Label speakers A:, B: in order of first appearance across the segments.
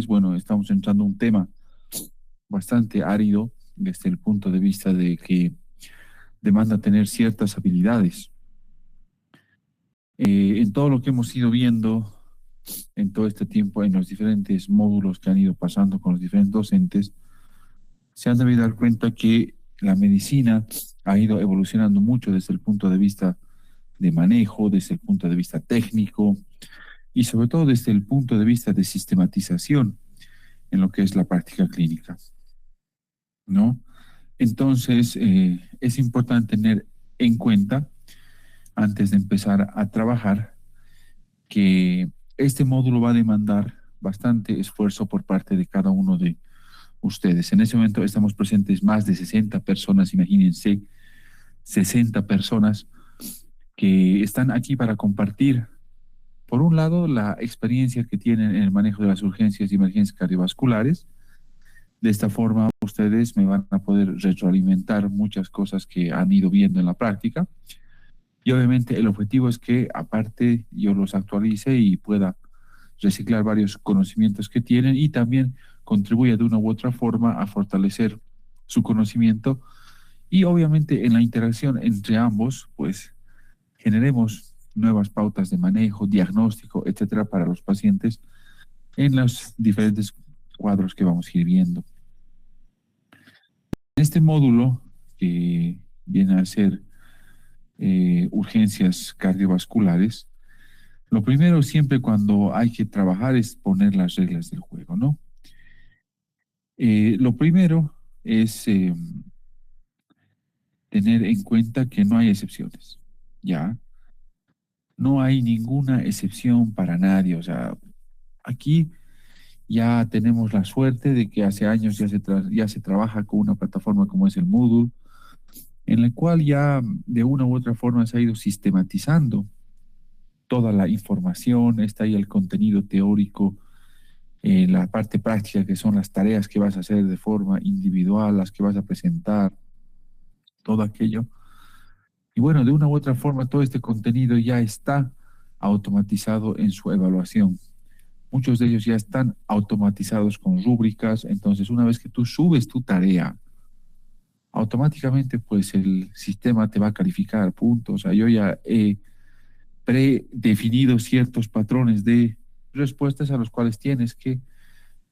A: Bueno, estamos entrando a un tema bastante árido desde el punto de vista de que demanda tener ciertas habilidades. En todo lo que hemos ido viendo en todo este tiempo, en los diferentes módulos que han ido pasando con los diferentes docentes, se han debido dar cuenta que la medicina ha ido evolucionando mucho desde el punto de vista de manejo, desde el punto de vista técnico y sobre todo desde el punto de vista de sistematización en lo que es la práctica clínica, ¿no? Entonces, es importante tener en cuenta, antes de empezar a trabajar, que este módulo va a demandar bastante esfuerzo por parte de cada uno de ustedes. En ese momento estamos presentes más de 60 personas, imagínense, 60 personas que están aquí para compartir, por un lado, la experiencia que tienen en el manejo de las urgencias y emergencias cardiovasculares. De esta forma, ustedes me van a poder retroalimentar muchas cosas que han ido viendo en la práctica. Y obviamente el objetivo es que aparte yo los actualice y pueda reciclar varios conocimientos que tienen y también contribuya de una u otra forma a fortalecer su conocimiento y obviamente en la interacción entre ambos, pues generemos nuevas pautas de manejo, diagnóstico, etcétera, para los pacientes en los diferentes cuadros que vamos a ir viendo. Este módulo que viene a ser urgencias cardiovasculares, lo primero siempre cuando hay que trabajar es poner las reglas del juego, ¿no? Lo primero es tener en cuenta que no hay excepciones, ¿ya? No hay ninguna excepción para nadie, o sea, aquí ya tenemos la suerte de que hace años ya se trabaja con una plataforma como es el Moodle, en la cual ya de una u otra forma se ha ido sistematizando toda la información, está ahí el contenido teórico, la parte práctica que son las tareas que vas a hacer de forma individual, las que vas a presentar, todo aquello. Y bueno, de una u otra forma todo este contenido ya está automatizado en su evaluación. Muchos de ellos ya están automatizados con rúbricas, entonces una vez que tú subes tu tarea, automáticamente pues el sistema te va a calificar puntos. O sea, yo ya he predefinido ciertos patrones de respuestas a los cuales tienes que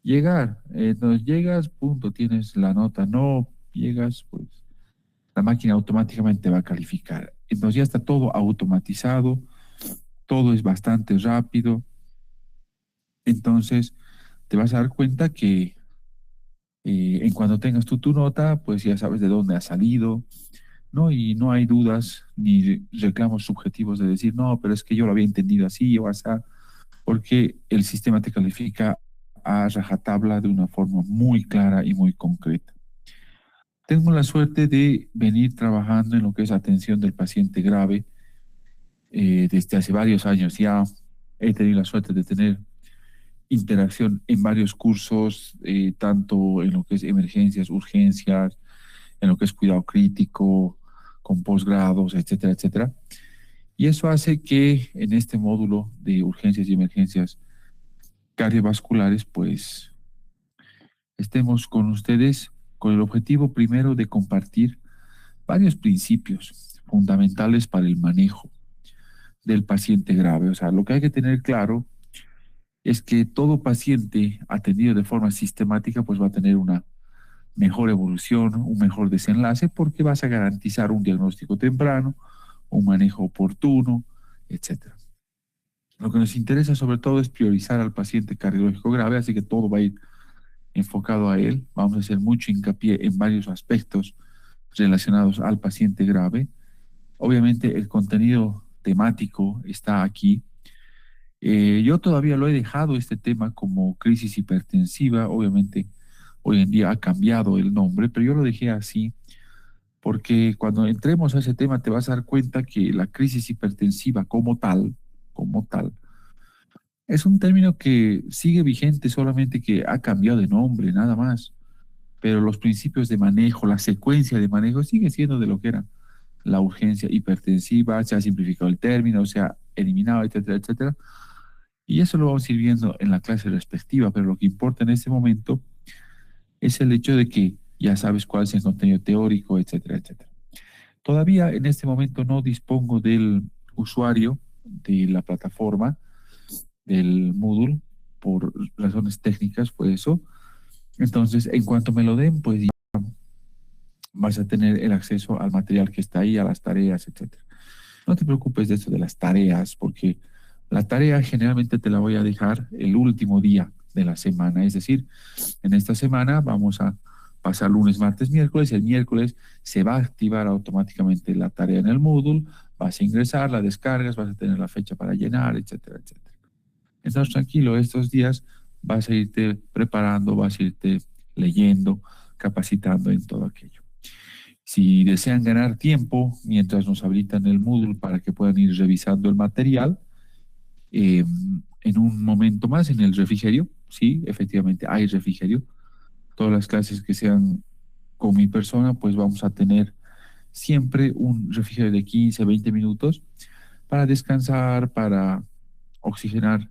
A: llegar. Entonces llegas, punto, tienes la nota. No llegas, pues la máquina automáticamente va a calificar. Entonces ya está todo automatizado, todo es bastante rápido. Entonces te vas a dar cuenta que en cuando tengas tú tu nota, pues ya sabes de dónde ha salido, ¿no? Y no hay dudas ni reclamos subjetivos de decir, no, pero es que yo lo había entendido así o así, porque el sistema te califica a rajatabla de una forma muy clara y muy concreta. Tengo la suerte de venir trabajando en lo que es atención del paciente grave desde hace varios años ya. He tenido la suerte de tener interacción en varios cursos, tanto en lo que es emergencias, urgencias, en lo que es cuidado crítico, con posgrados, etcétera, etcétera. Y eso hace que en este módulo de urgencias y emergencias cardiovasculares, pues estemos con ustedes con el objetivo primero de compartir varios principios fundamentales para el manejo del paciente grave. O sea, lo que hay que tener claro es que todo paciente atendido de forma sistemática pues va a tener una mejor evolución, un mejor desenlace porque vas a garantizar un diagnóstico temprano, un manejo oportuno, etcétera. Lo que nos interesa sobre todo es priorizar al paciente cardiológico grave, así que todo va a ir enfocado a él. Vamos a hacer mucho hincapié en varios aspectos relacionados al paciente grave. Obviamente el contenido temático está aquí. Yo todavía lo he dejado este tema como crisis hipertensiva. Obviamente hoy en día ha cambiado el nombre, pero yo lo dejé así porque cuando entremos a ese tema te vas a dar cuenta que la crisis hipertensiva como tal, es un término que sigue vigente, solamente que ha cambiado de nombre, nada más. Pero los principios de manejo, la secuencia de manejo sigue siendo de lo que era la urgencia hipertensiva, se ha simplificado el término, se ha eliminado, etcétera, etcétera. Y eso lo vamos a ir viendo en la clase respectiva, pero lo que importa en este momento es el hecho de que ya sabes cuál es el contenido teórico, etcétera, etcétera. Todavía en este momento no dispongo del usuario de la plataforma, del Moodle, por razones técnicas, fue eso. Entonces, en cuanto me lo den, pues ya vas a tener el acceso al material que está ahí, a las tareas, etcétera. No te preocupes de eso de las tareas, porque la tarea generalmente te la voy a dejar el último día de la semana. Es decir, en esta semana vamos a pasar lunes, martes, miércoles. El miércoles se va a activar automáticamente la tarea en el Moodle. Vas a ingresar, la descargas, vas a tener la fecha para llenar, etcétera, etcétera. Entonces, tranquilo, estos días vas a irte preparando, vas a irte leyendo, capacitando en todo aquello. Si desean ganar tiempo mientras nos habilitan el Moodle para que puedan ir revisando el material, en un momento más en el refrigerio, sí, efectivamente hay refrigerio. Todas las clases que sean con mi persona, pues vamos a tener siempre un refrigerio de 15, 20 minutos para descansar, para oxigenar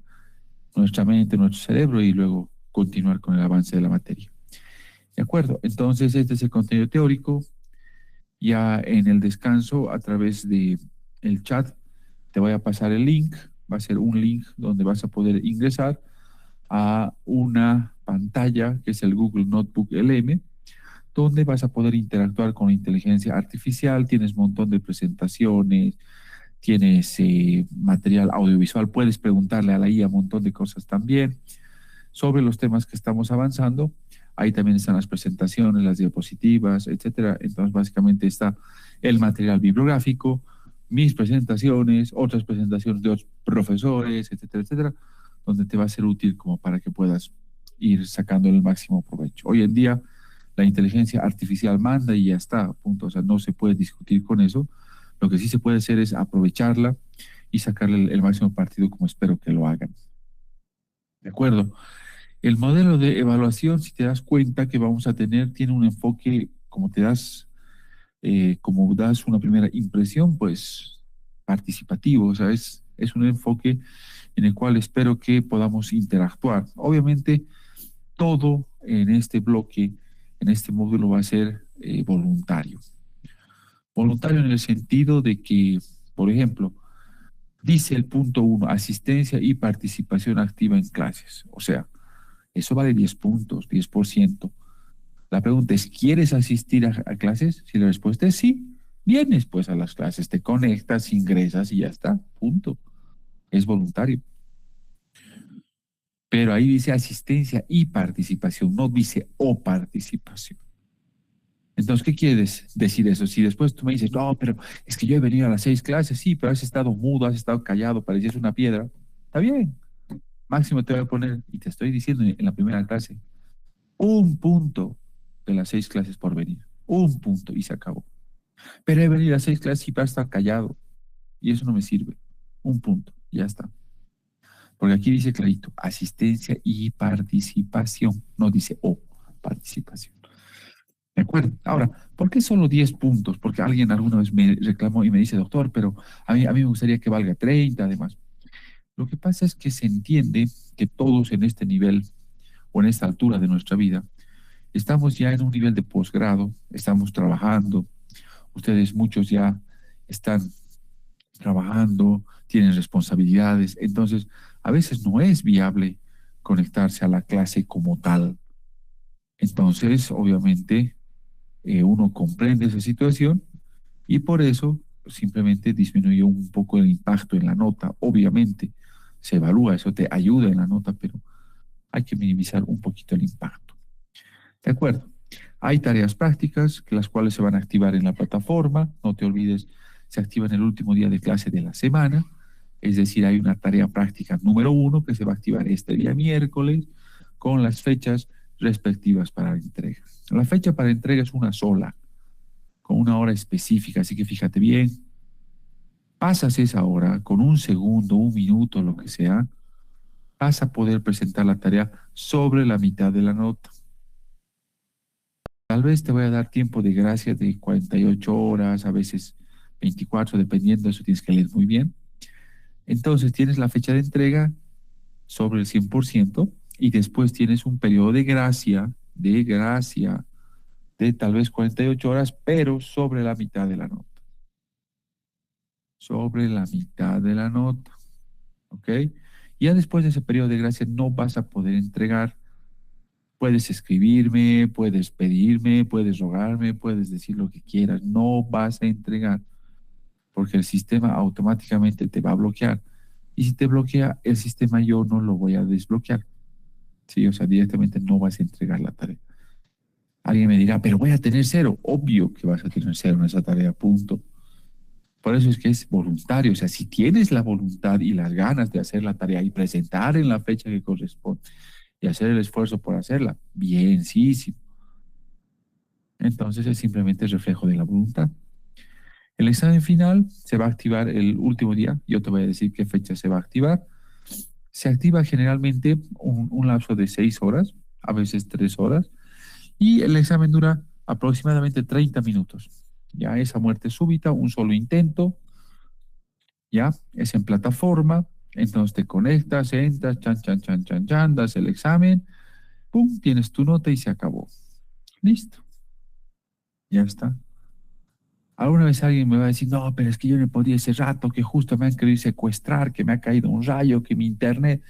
A: nuestra mente, nuestro cerebro y luego continuar con el avance de la materia. ¿De acuerdo? Entonces, este es el contenido teórico. Ya en el descanso, a través de el chat, te voy a pasar el link. Va a ser un link donde vas a poder ingresar a una pantalla que es el Google Notebook LM, donde vas a poder interactuar con inteligencia artificial. Tienes un montón de presentaciones, tienes material audiovisual, puedes preguntarle a la IA un montón de cosas también sobre los temas que estamos avanzando. Ahí también están las presentaciones, las diapositivas, etcétera. Entonces, básicamente está el material bibliográfico, mis presentaciones, otras presentaciones de otros profesores, etcétera, etcétera, donde te va a ser útil como para que puedas ir sacando el máximo provecho. Hoy en día, la inteligencia artificial manda y ya está, punto. O sea, no se puede discutir con eso. Lo que sí se puede hacer es aprovecharla y sacarle el máximo partido como espero que lo hagan. ¿De acuerdo? El modelo de evaluación, si te das cuenta que vamos a tener, tiene un enfoque, como das una primera impresión, pues participativo, o sea, es un enfoque en el cual espero que podamos interactuar. Obviamente, todo en este bloque, en este módulo va a ser voluntario. Voluntario en el sentido de que, por ejemplo, dice el punto uno, asistencia y participación activa en clases. O sea, eso vale 10 puntos, 10%. La pregunta es, ¿quieres asistir a clases? Si la respuesta es sí, vienes pues a las clases, te conectas, ingresas y ya está, punto. Es voluntario. Pero ahí dice asistencia y participación, no dice o participación. Entonces, ¿qué quieres decir eso? Si después tú me dices, no, pero es que yo he venido a las 6 clases, sí, pero has estado mudo, has estado callado, parecías una piedra. Está bien, máximo te voy a poner, y te estoy diciendo en la primera clase, un punto de las 6 clases por venir. Un punto y se acabó. Pero he venido a 6 clases y para estar callado. Y eso no me sirve. Un punto, ya está. Porque aquí dice clarito, asistencia y participación. No dice o, participación. ¿De acuerdo? Ahora, ¿por qué solo 10 puntos? Porque alguien alguna vez me reclamó y me dice, doctor, pero a mí me gustaría que valga 30 además. Lo que pasa es que se entiende que todos en este nivel o en esta altura de nuestra vida estamos ya en un nivel de posgrado, estamos trabajando, ustedes muchos ya están trabajando, tienen responsabilidades, entonces a veces no es viable conectarse a la clase como tal. Entonces, obviamente, uno comprende esa situación y por eso simplemente disminuye un poco el impacto en la nota. Obviamente, se evalúa, eso te ayuda en la nota, pero hay que minimizar un poquito el impacto. ¿De acuerdo? Hay tareas prácticas, las cuales se van a activar en la plataforma. No te olvides, se activa en el último día de clase de la semana. Es decir, hay una tarea práctica número 1 que se va a activar este día miércoles con las fechas respectivas para la entrega. La fecha para entrega es una sola, con una hora específica, así que fíjate bien. Pasas esa hora con un segundo, un minuto, lo que sea, vas a poder presentar la tarea sobre la mitad de la nota. Tal vez te voy a dar tiempo de gracia de 48 horas, a veces 24, dependiendo, eso tienes que leer muy bien. Entonces tienes la fecha de entrega sobre el 100% y después tienes un periodo de tal vez 48 horas, pero sobre la mitad de la nota, sobre la mitad de la nota, ¿ok? Ya después de ese periodo de gracia no vas a poder entregar. Puedes escribirme, puedes pedirme, puedes rogarme, puedes decir lo que quieras, no vas a entregar porque el sistema automáticamente te va a bloquear. Y si te bloquea el sistema, yo no lo voy a desbloquear. Sí, o sea, directamente no vas a entregar la tarea. Alguien me dirá, pero voy a tener cero. Obvio que vas a tener cero en esa tarea, punto. Por eso es que es voluntario. O sea, si tienes la voluntad y las ganas de hacer la tarea y presentar en la fecha que corresponde y hacer el esfuerzo por hacerla, bien, sí, sí. Entonces es simplemente el reflejo de la voluntad. El examen final se va a activar el último día. Yo te voy a decir qué fecha se va a activar. Se activa generalmente un lapso de 6 horas, a veces 3 horas, y el examen dura aproximadamente 30 minutos. Ya esa muerte súbita, un solo intento, ya es en plataforma, entonces te conectas, entras, chan, chan, chan, chan, chan, das el examen, pum, tienes tu nota y se acabó. Listo, ya está. Alguna vez alguien me va a decir, no, pero es que yo no podía ese rato, que justo me han querido secuestrar, que me ha caído un rayo, que mi internet,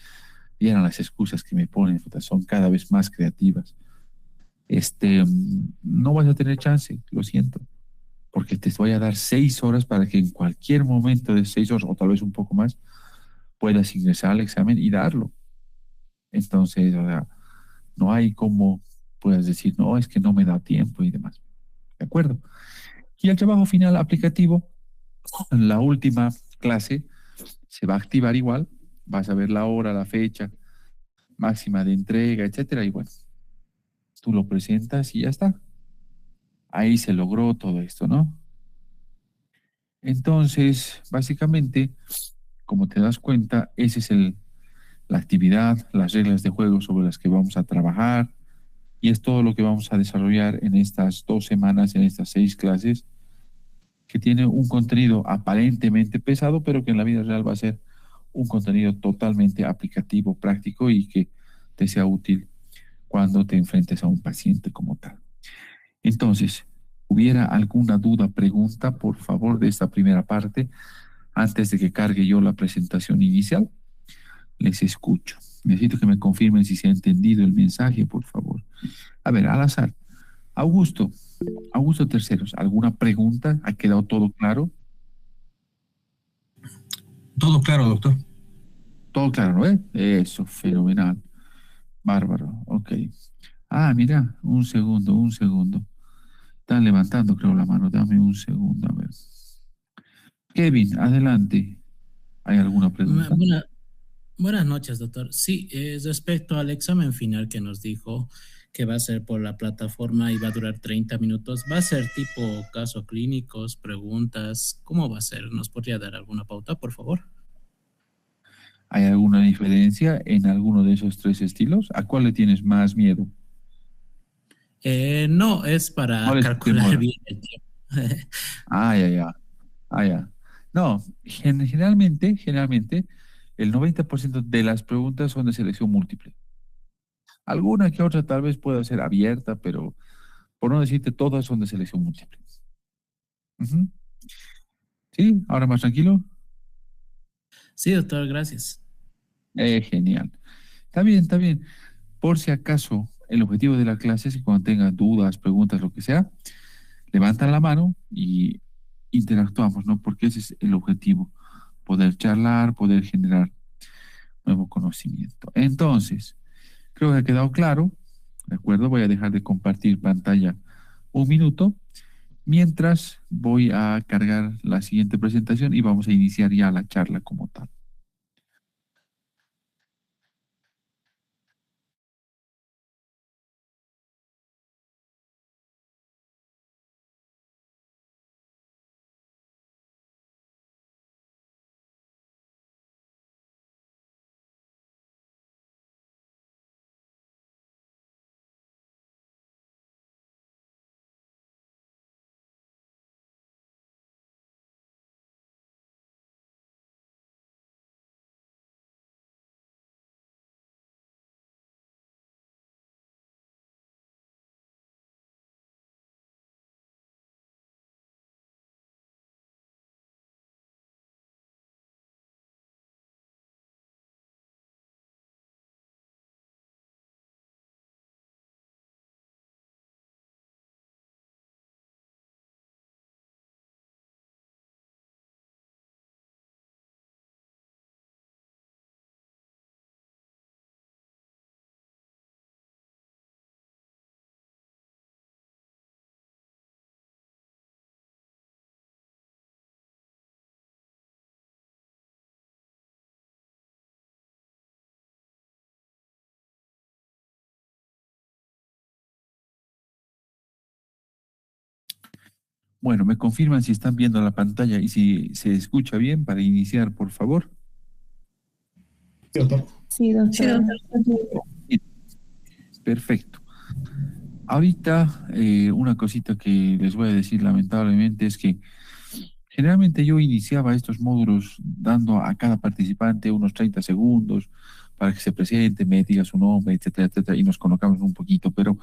A: y eran las excusas que me ponen, puta, son cada vez más creativas. No vas a tener chance, lo siento, porque te voy a dar 6 horas para que en cualquier momento de 6 horas, o tal vez un poco más, puedas ingresar al examen y darlo. Entonces, o sea, no hay como puedas decir, no, es que no me da tiempo y demás. ¿De acuerdo? Y el trabajo final aplicativo, en la última clase, se va a activar igual, vas a ver la hora, la fecha máxima de entrega, etcétera, y bueno, tú lo presentas y ya está. Ahí se logró todo esto, ¿no? Entonces, básicamente, como te das cuenta, esa es la actividad, las reglas de juego sobre las que vamos a trabajar y es todo lo que vamos a desarrollar en estas 2 semanas, en estas 6 clases, que tiene un contenido aparentemente pesado, pero que en la vida real va a ser un contenido totalmente aplicativo, práctico y que te sea útil cuando te enfrentes a un paciente como tal. Entonces, ¿hubiera alguna duda, pregunta, por favor, de esta primera parte, antes de que cargue yo la presentación inicial? Les escucho. Necesito que me confirmen si se ha entendido el mensaje, por favor. A ver, al azar. Augusto, Augusto Terceros, ¿alguna pregunta? ¿Ha quedado todo claro?
B: Todo claro, doctor.
A: Todo claro, ¿no? Eso, fenomenal. Bárbaro, ok. Ah, mira, un segundo, un segundo. Están levantando, creo, la mano. Dame un segundo, a ver. Kevin, adelante. ¿Hay alguna
B: Ma-
A: pregunta?
B: buena- Buenas noches, doctor. Sí, respecto al examen final que nos dijo que va a ser por la plataforma y va a durar 30 minutos, ¿va a ser tipo casos clínicos, preguntas? ¿Cómo va a ser? ¿Nos podría dar alguna pauta, por favor?
A: ¿Hay alguna diferencia en alguno de esos tres estilos? ¿A cuál le tienes más miedo?
B: No, es para
A: ¿Cuál es tu
B: calcular
A: temor?
B: bien el tiempo.
A: Ah, ya, ya. Ah, ya. No, generalmente, el 90% de las preguntas son de selección múltiple. Alguna que otra tal vez pueda ser abierta, pero por no decirte todas son de selección múltiple. Ujú. Sí, ahora más tranquilo.
B: Sí, doctor, gracias.
A: Genial. Está bien, está bien. Por si acaso, el objetivo de la clase es que cuando tengas dudas, preguntas, lo que sea, levantan la mano y interactuamos, ¿no? Porque ese es el objetivo, poder charlar, poder generar nuevo conocimiento. Entonces, creo que ha quedado claro, ¿de acuerdo? Voy a dejar de compartir pantalla un minuto mientras voy a cargar la siguiente presentación y vamos a iniciar ya la charla como tal. Bueno, me confirman si están viendo la pantalla y si se escucha bien para iniciar, por favor.
C: Sí, doctor.
D: Sí,
B: Sí,
D: doctor.
B: doctor.
A: Bien, perfecto. Ahorita, una cosita que les voy a decir lamentablemente es que generalmente yo iniciaba estos módulos dando a cada participante unos 30 segundos para que se presente, me diga su nombre, etcétera, etcétera, y nos colocamos un poquito, pero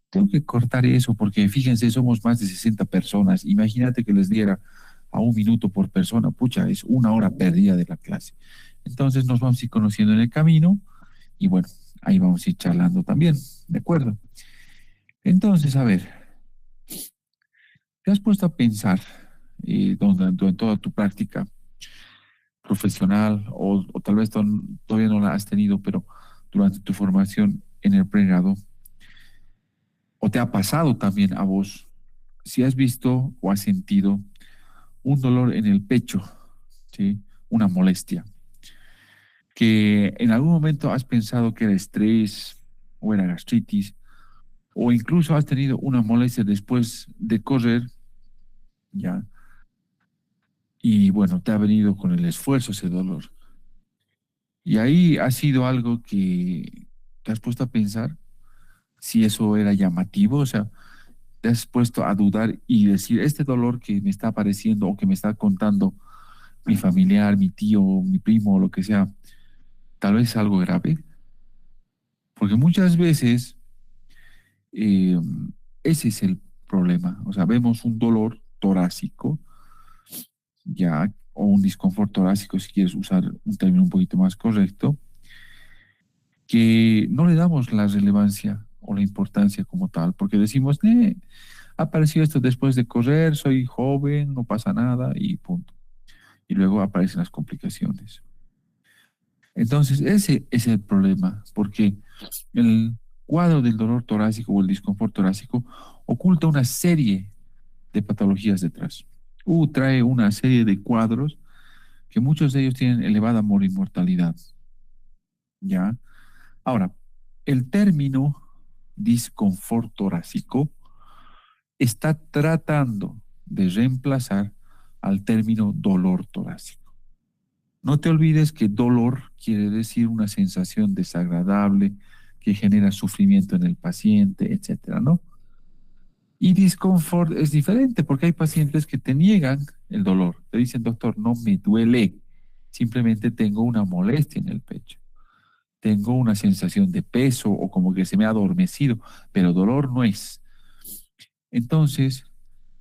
A: tengo que cortar eso porque fíjense, somos más de 60 personas. Imagínate que les diera a 1 minuto por persona, pucha, es 1 hora perdida de la clase. Entonces nos vamos a ir conociendo en el camino y bueno, ahí vamos a ir charlando también, ¿de acuerdo? Entonces, a ver, ¿te has puesto a pensar en toda tu práctica profesional o tal vez todavía no la has tenido, pero durante tu formación en el pregrado, o te ha pasado también a vos, si has visto o has sentido un dolor en el pecho, ¿sí? Una molestia, que en algún momento has pensado que era estrés o era gastritis, o incluso has tenido una molestia después de correr, ¿ya? Y bueno, te ha venido con el esfuerzo ese dolor. Y ahí ha sido algo que te has puesto a pensar si eso era llamativo, o sea, te has puesto a dudar y decir, este dolor que me está apareciendo o que me está contando mi familiar, mi tío, mi primo, o lo que sea, tal vez es algo grave, porque muchas veces eh, ese es el problema, o sea, vemos un dolor torácico, ya, o un disconfort torácico, si quieres usar un término un poquito más correcto, que no le damos la relevancia o la importancia como tal, porque decimos, apareció esto después de correr, soy joven, no pasa nada y punto. Y luego aparecen las complicaciones. Entonces, ese es el problema, porque el cuadro del dolor torácico o el disconfort torácico oculta una serie de patologías detrás. Trae una serie de cuadros que muchos de ellos tienen elevada morimortalidad, ¿ya? Ahora, el término disconfort torácico está tratando de reemplazar al término dolor torácico. No te olvides que dolor quiere decir una sensación desagradable que genera sufrimiento en el paciente, etcétera, ¿no? Y discomfort es diferente porque hay pacientes que te niegan el dolor. Te dicen, doctor, no me duele, simplemente tengo una molestia en el pecho. Tengo una sensación de peso o como que se me ha adormecido, pero dolor no es. Entonces,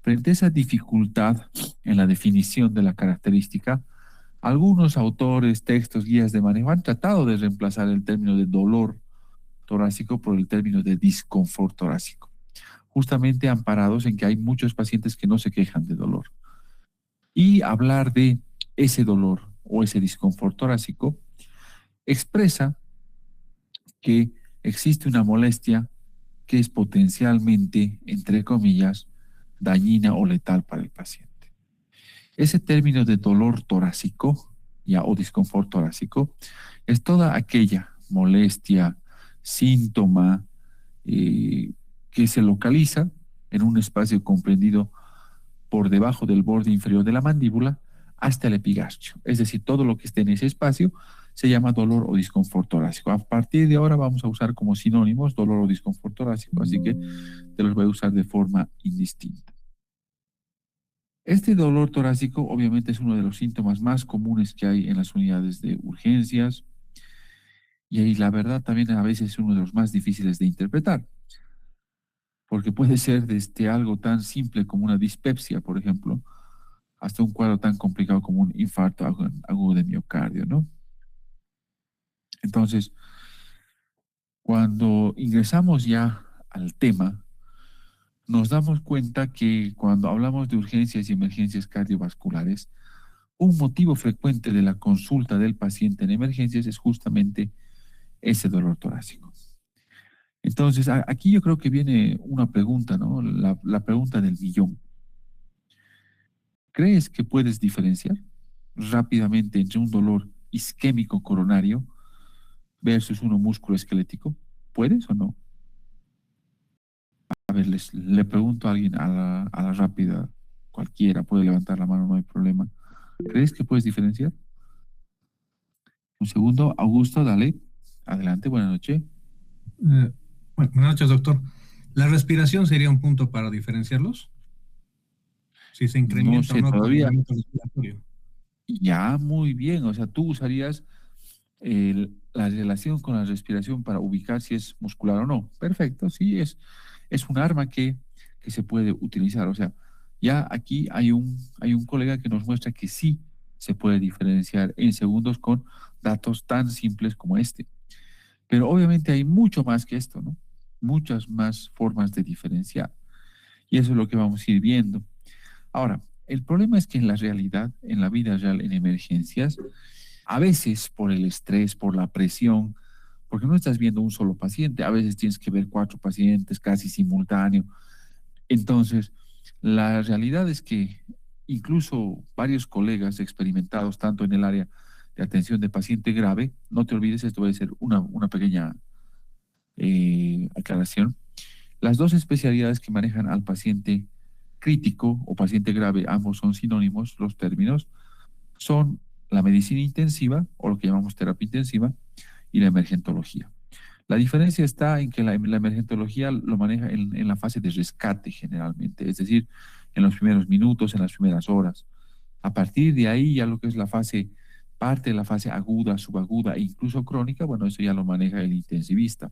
A: frente a esa dificultad en la definición de la característica, algunos autores, textos, guías de manejo han tratado de reemplazar el término de dolor torácico por el término de disconfort torácico, justamente amparados en que hay muchos pacientes que no se quejan de dolor. Y hablar de ese dolor o ese disconfort torácico expresa que existe una molestia que es potencialmente, entre comillas, dañina o letal para el paciente. Ese término de dolor torácico, ya, o disconfort torácico, es toda aquella molestia, síntoma que se localiza en un espacio comprendido por debajo del borde inferior de la mandíbula hasta el epigastrio. Es decir, todo lo que esté en ese espacio se llama dolor o disconfort torácico. A partir de ahora vamos a usar como sinónimos dolor o disconfort torácico, así que te los voy a usar de forma indistinta. Este dolor torácico obviamente es uno de los síntomas más comunes que hay en las unidades de urgencias y ahí la verdad también a veces es uno de los más difíciles de interpretar, porque puede ser desde algo tan simple como una dispepsia, por ejemplo, hasta un cuadro tan complicado como un infarto agudo de miocardio, ¿no? Entonces, cuando ingresamos ya al tema, nos damos cuenta que cuando hablamos de urgencias y emergencias cardiovasculares, un motivo frecuente de la consulta del paciente en emergencias es justamente ese dolor torácico. Entonces, aquí yo creo que viene una pregunta, ¿no? La pregunta del millón. ¿Crees que puedes diferenciar rápidamente entre un dolor isquémico coronario versus uno musculoesquelético? ¿Puedes o no? A ver, le pregunto a alguien a la rápida, cualquiera puede levantar la mano, no hay problema. ¿Crees que puedes diferenciar? Un segundo, Augusto, dale. Adelante, buenas noches.
C: Bueno, buenas noches, doctor. ¿La respiración sería un punto para diferenciarlos? Si se
A: No
C: incrementa o
A: sé
C: no con el
A: todavía.
C: movimiento respiratorio.
A: Ya, muy bien. O sea, tú usarías la relación con la respiración para ubicar si es muscular o no. Perfecto, sí, es un arma que se puede utilizar. O sea, ya aquí hay un colega que nos muestra que sí se puede diferenciar en segundos con datos tan simples como este. Pero obviamente hay mucho más que esto, ¿no? Muchas más formas de diferenciar. Y eso es lo que vamos a ir viendo. Ahora, el problema es que en la realidad, en la vida real, en emergencias, a veces por el estrés, por la presión, porque no estás viendo un solo paciente, a veces tienes que ver cuatro pacientes casi simultáneo. Entonces, la realidad es que incluso varios colegas experimentados, tanto en el área de atención de paciente grave, no te olvides, esto va a ser una pequeña aclaración, las dos especialidades que manejan al paciente crítico o paciente grave, ambos son sinónimos, los términos, son la medicina intensiva o lo que llamamos terapia intensiva y la emergentología. La diferencia está en que la emergentología lo maneja en la fase de rescate generalmente, es decir, en los primeros minutos, en las primeras horas. A partir de ahí ya lo que es la fase, parte de la fase aguda, subaguda e incluso crónica, bueno, eso ya lo maneja el intensivista.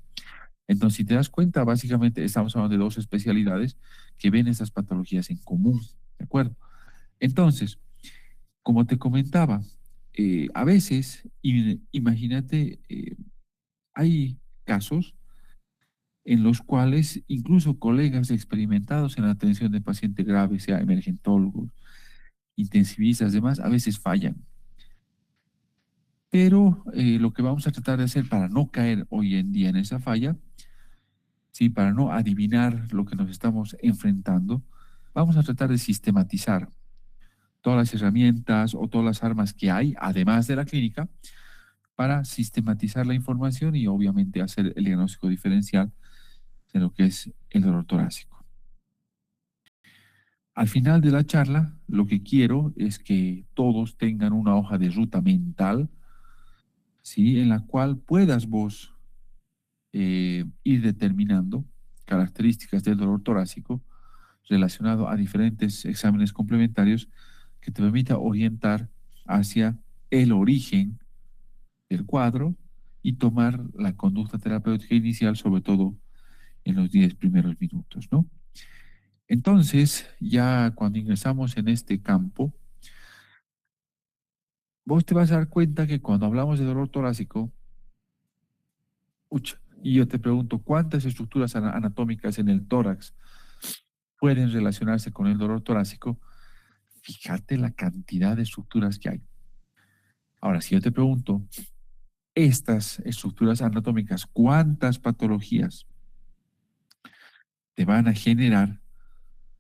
A: Entonces, si te das cuenta, básicamente estamos hablando de dos especialidades que ven esas patologías en común, ¿de acuerdo? Entonces, como te comentaba, a veces, imagínate, hay casos en los cuales incluso colegas experimentados en la atención de paciente grave, sea emergentólogos, intensivistas, demás, a veces fallan. Pero lo que vamos a tratar de hacer para no caer hoy en día en esa falla, sí, para no adivinar lo que nos estamos enfrentando, vamos a tratar de sistematizar todas las herramientas o todas las armas que hay, además de la clínica, para sistematizar la información y obviamente hacer el diagnóstico diferencial de lo que es el dolor torácico. Al final de la charla, lo que quiero es que todos tengan una hoja de ruta mental, ¿sí? En la cual puedas vos ir determinando características del dolor torácico relacionado a diferentes exámenes complementarios que te permita orientar hacia el origen del cuadro y tomar la conducta terapéutica inicial, sobre todo en los 10 primeros minutos, ¿no? Entonces, ya cuando ingresamos en este campo, vos te vas a dar cuenta que cuando hablamos de dolor torácico, ucha, y yo te pregunto, ¿cuántas estructuras anatómicas en el tórax pueden relacionarse con el dolor torácico? Fíjate la cantidad de estructuras que hay. Ahora, si yo te pregunto, estas estructuras anatómicas, ¿cuántas patologías te van a generar?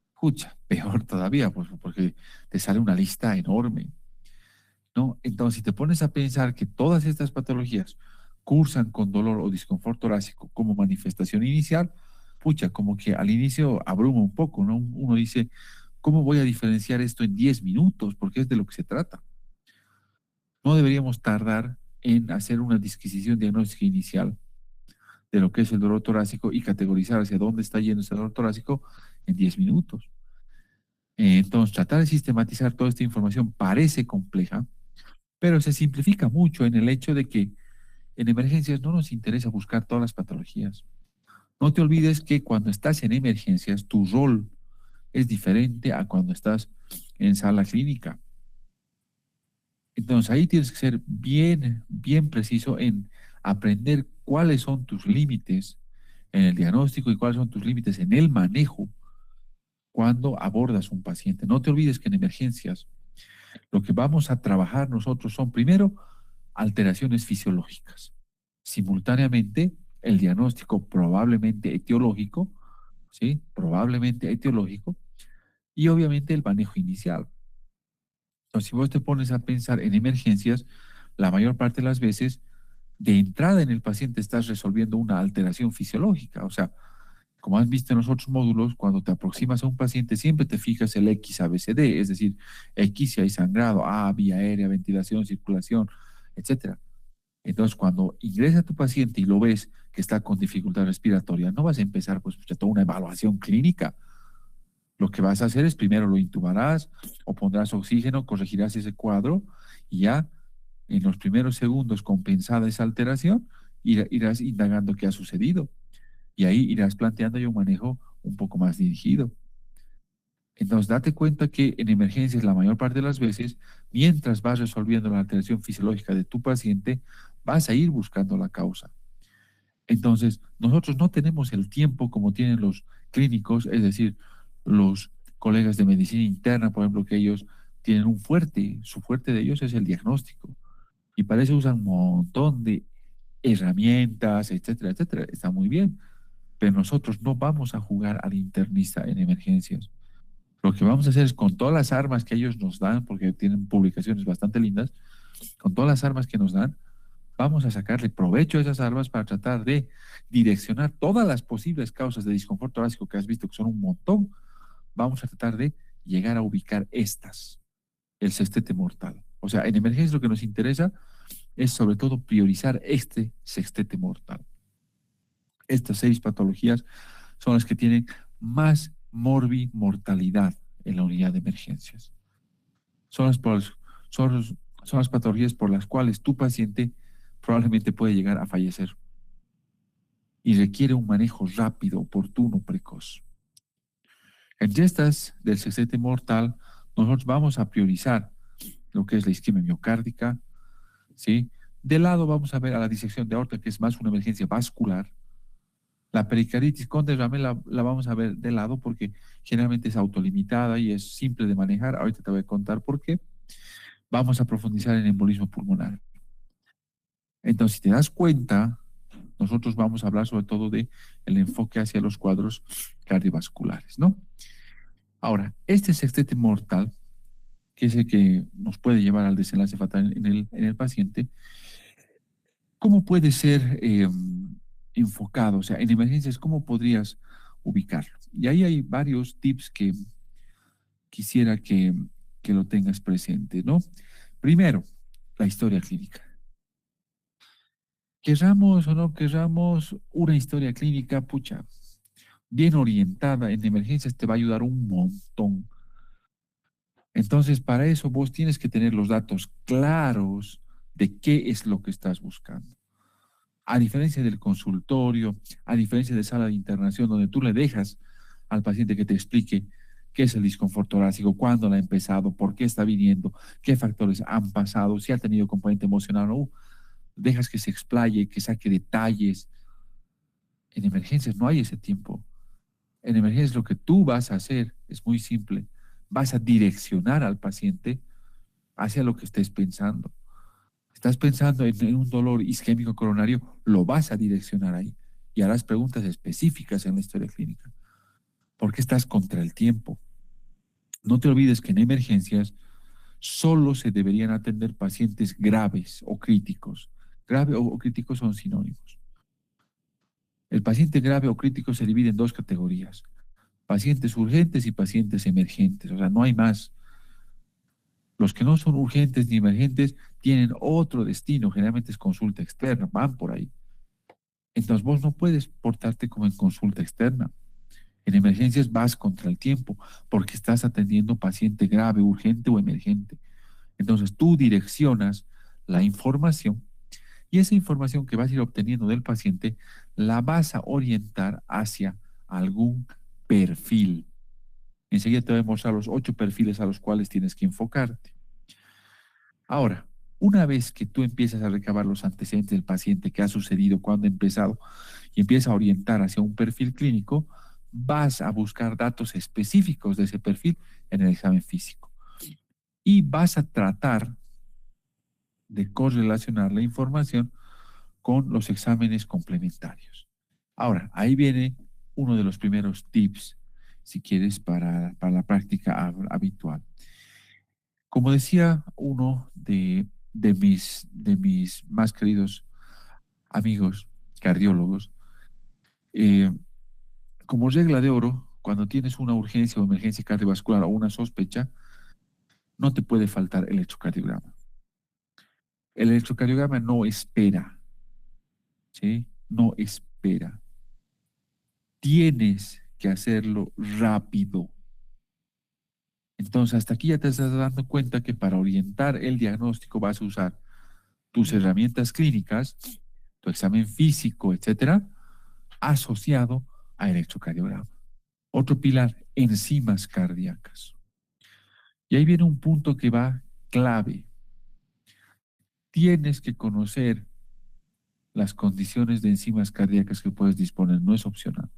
A: Escucha, peor todavía, pues, porque te sale una lista enorme, ¿no? Entonces, si te pones a pensar que todas estas patologías cursan con dolor o disconfort torácico como manifestación inicial, pucha, como que al inicio abruma un poco, ¿no? Uno dice, ¿cómo voy a diferenciar esto en 10 minutos? Porque es de lo que se trata. No deberíamos tardar en hacer una disquisición diagnóstica inicial de lo que es el dolor torácico y categorizar hacia dónde está yendo ese dolor torácico en 10 minutos. Entonces, tratar de sistematizar toda esta información parece compleja, pero se simplifica mucho en el hecho de que en emergencias no nos interesa buscar todas las patologías. No te olvides que cuando estás en emergencias, tu rol es diferente a cuando estás en sala clínica. Entonces ahí tienes que ser bien preciso en aprender cuáles son tus límites en el diagnóstico y cuáles son tus límites en el manejo cuando abordas un paciente. No te olvides que en emergencias lo que vamos a trabajar nosotros son primero alteraciones fisiológicas. Simultáneamente, el diagnóstico probablemente etiológico, ¿sí? Probablemente etiológico, y obviamente el manejo inicial. Entonces, si vos te pones a pensar en emergencias, la mayor parte de las veces, de entrada en el paciente estás resolviendo una alteración fisiológica, o sea, Como has visto en los otros módulos, cuando te aproximas a un paciente, siempre te fijas el X, A, B, C, D, es decir, X si hay sangrado, A, vía aérea, ventilación, circulación, etcétera. Entonces, cuando ingresa tu paciente y lo ves que está con dificultad respiratoria, no vas a empezar pues ya toda una evaluación clínica. Lo que vas a hacer es primero lo intubarás o pondrás oxígeno, corregirás ese cuadro y ya en los primeros segundos, compensada esa alteración, irás indagando qué ha sucedido y ahí irás planteando ya un manejo un poco más dirigido. Entonces, date cuenta que en emergencias la mayor parte de las veces, mientras vas resolviendo la alteración fisiológica de tu paciente, vas a ir buscando la causa. Entonces, nosotros no tenemos el tiempo como tienen los clínicos, es decir, los colegas de medicina interna, por ejemplo, que ellos tienen un fuerte, su fuerte de ellos es el diagnóstico. Y para eso usan un montón de herramientas, etcétera, etcétera. Está muy bien, pero nosotros no vamos a jugar al internista en emergencias. Lo que vamos a hacer es con todas las armas que ellos nos dan, porque tienen publicaciones bastante lindas, con todas las armas que nos dan, vamos a sacarle provecho a esas armas para tratar de direccionar todas las posibles causas de disconfort torácico que has visto, que son un montón. Vamos a tratar de llegar a ubicar estas, el sextete mortal. O sea, en emergencia lo que nos interesa es sobre todo priorizar este sextete mortal. Estas 6 patologías son las que tienen más morbimortalidad en la unidad de emergencias. Son son las patologías por las cuales tu paciente probablemente puede llegar a fallecer y requiere un manejo rápido, oportuno, precoz. Entre estas del sextete mortal, nosotros vamos a priorizar lo que es la isquemia miocárdica, ¿sí? De lado vamos a ver a la disección de aorta, que es más una emergencia vascular. La pericardis con derrame la vamos a ver de lado porque generalmente es autolimitada y es simple de manejar. Ahorita te voy a contar por qué. Vamos a profundizar en embolismo pulmonar. Entonces, si te das cuenta, nosotros vamos a hablar sobre todo de el enfoque hacia los cuadros cardiovasculares, ¿no? Ahora, este sextete mortal, que es el que nos puede llevar al desenlace fatal en el paciente, ¿cómo puede ser enfocado? O sea, en emergencias, ¿cómo podrías ubicarlo? Y ahí hay varios tips que quisiera que lo tengas presente, ¿no? Primero, la historia clínica. Querramos o no querramos, una historia clínica, pucha, bien orientada en emergencias te va a ayudar un montón. Entonces, para eso vos tienes que tener los datos claros de qué es lo que estás buscando. A diferencia del consultorio, a diferencia de sala de internación, donde tú le dejas al paciente que te explique qué es el disconfort torácico, cuándo lo ha empezado, por qué está viniendo, qué factores han pasado, si ha tenido componente emocional o no, dejas que se explaye, que saque detalles. En emergencias no hay ese tiempo. En emergencias lo que tú vas a hacer es muy simple. Vas a direccionar al paciente hacia lo que estés pensando. Estás pensando en un dolor isquémico coronario, lo vas a direccionar ahí y harás preguntas específicas en la historia clínica. ¿Por qué estás contra el tiempo? No te olvides que en emergencias solo se deberían atender pacientes graves o críticos. Grave o críticos son sinónimos. El paciente grave o crítico se divide en 2 categorías: pacientes urgentes y pacientes emergentes. O sea, no hay más. Los que no son urgentes ni emergentes tienen otro destino, generalmente es consulta externa, van por ahí. Entonces vos no puedes portarte como en consulta externa. En emergencias vas contra el tiempo porque estás atendiendo paciente grave, urgente o emergente. Entonces tú direccionas la información y esa información que vas a ir obteniendo del paciente la vas a orientar hacia algún perfil. Enseguida te voy a mostrar los 8 perfiles a los cuales tienes que enfocarte. Ahora, una vez que tú empiezas a recabar los antecedentes del paciente, qué ha sucedido, cuándo ha empezado, y empiezas a orientar hacia un perfil clínico, vas a buscar datos específicos de ese perfil en el examen físico. Y vas a tratar de correlacionar la información con los exámenes complementarios. Ahora, ahí viene uno de los primeros tips, si quieres, para la práctica habitual. Como decía uno de mis más queridos amigos cardiólogos, eh, como regla de oro, cuando tienes una urgencia o emergencia cardiovascular o una sospecha, no te puede faltar el electrocardiograma. El electrocardiograma no espera, ¿sí? No espera. Tienes que hacerlo rápido. Entonces, hasta aquí ya te estás dando cuenta que para orientar el diagnóstico vas a usar tus herramientas clínicas, tu examen físico, etcétera, asociado a electrocardiograma. Otro pilar, enzimas cardíacas. Y ahí viene un punto que va clave. Tienes que conocer las condiciones de enzimas cardíacas que puedes disponer, no es opcional.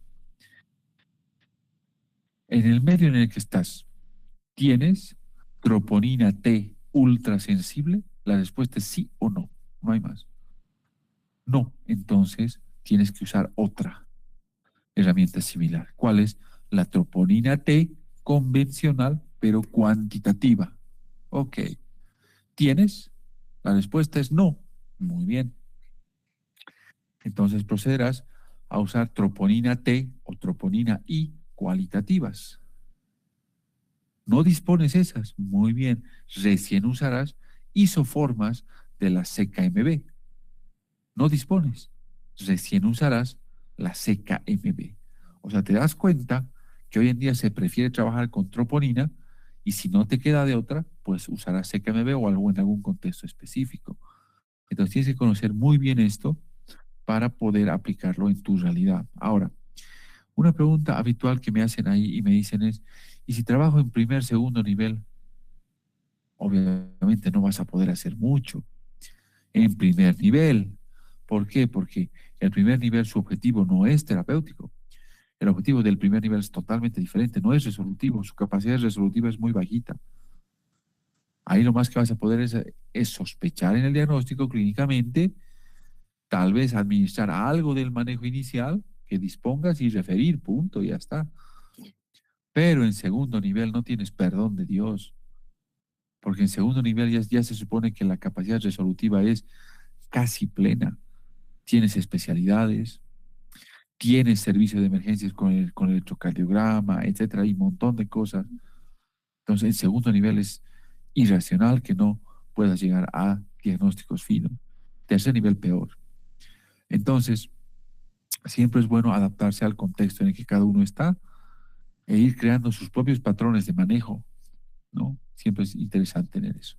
A: En el medio en el que estás, ¿tienes troponina T ultrasensible? La respuesta es sí o no, no hay más. No, entonces tienes que usar otra herramienta similar. ¿Cuál es? La troponina T convencional, pero cuantitativa. Ok. ¿Tienes? La respuesta es no. Muy bien. Entonces procederás a usar troponina T o troponina I cualitativas. ¿No dispones esas? Muy bien. Recién usarás isoformas de la CKMB. ¿No dispones? Recién usarás la CKMB. O sea, te das cuenta que hoy en día se prefiere trabajar con troponina y si no te queda de otra, pues usarás CKMB o algo en algún contexto específico. Entonces tienes que conocer muy bien esto para poder aplicarlo en tu realidad. Ahora, una pregunta habitual que me hacen ahí y me dicen es, ¿y si trabajo en primer, segundo nivel? Obviamente no vas a poder hacer mucho en primer nivel. ¿Por qué? Porque el primer nivel, su objetivo no es terapéutico. El objetivo del primer nivel es totalmente diferente, no es resolutivo, su capacidad resolutiva es muy bajita. Ahí lo más que vas a poder es sospechar en el diagnóstico clínicamente, tal vez administrar algo del manejo inicial que dispongas y referir, punto, y ya está. Pero en segundo nivel no tienes perdón de Dios, porque en segundo nivel ya se supone que la capacidad resolutiva es casi plena. Tienes especialidades, tienes servicio de emergencias con el electrocardiograma, etcétera, y un montón de cosas. Entonces, en segundo nivel es irracional que no puedas llegar a diagnósticos finos. Tercer nivel, peor. Entonces, siempre es bueno adaptarse al contexto en el que cada uno está e ir creando sus propios patrones de manejo, ¿no? Siempre es interesante tener eso.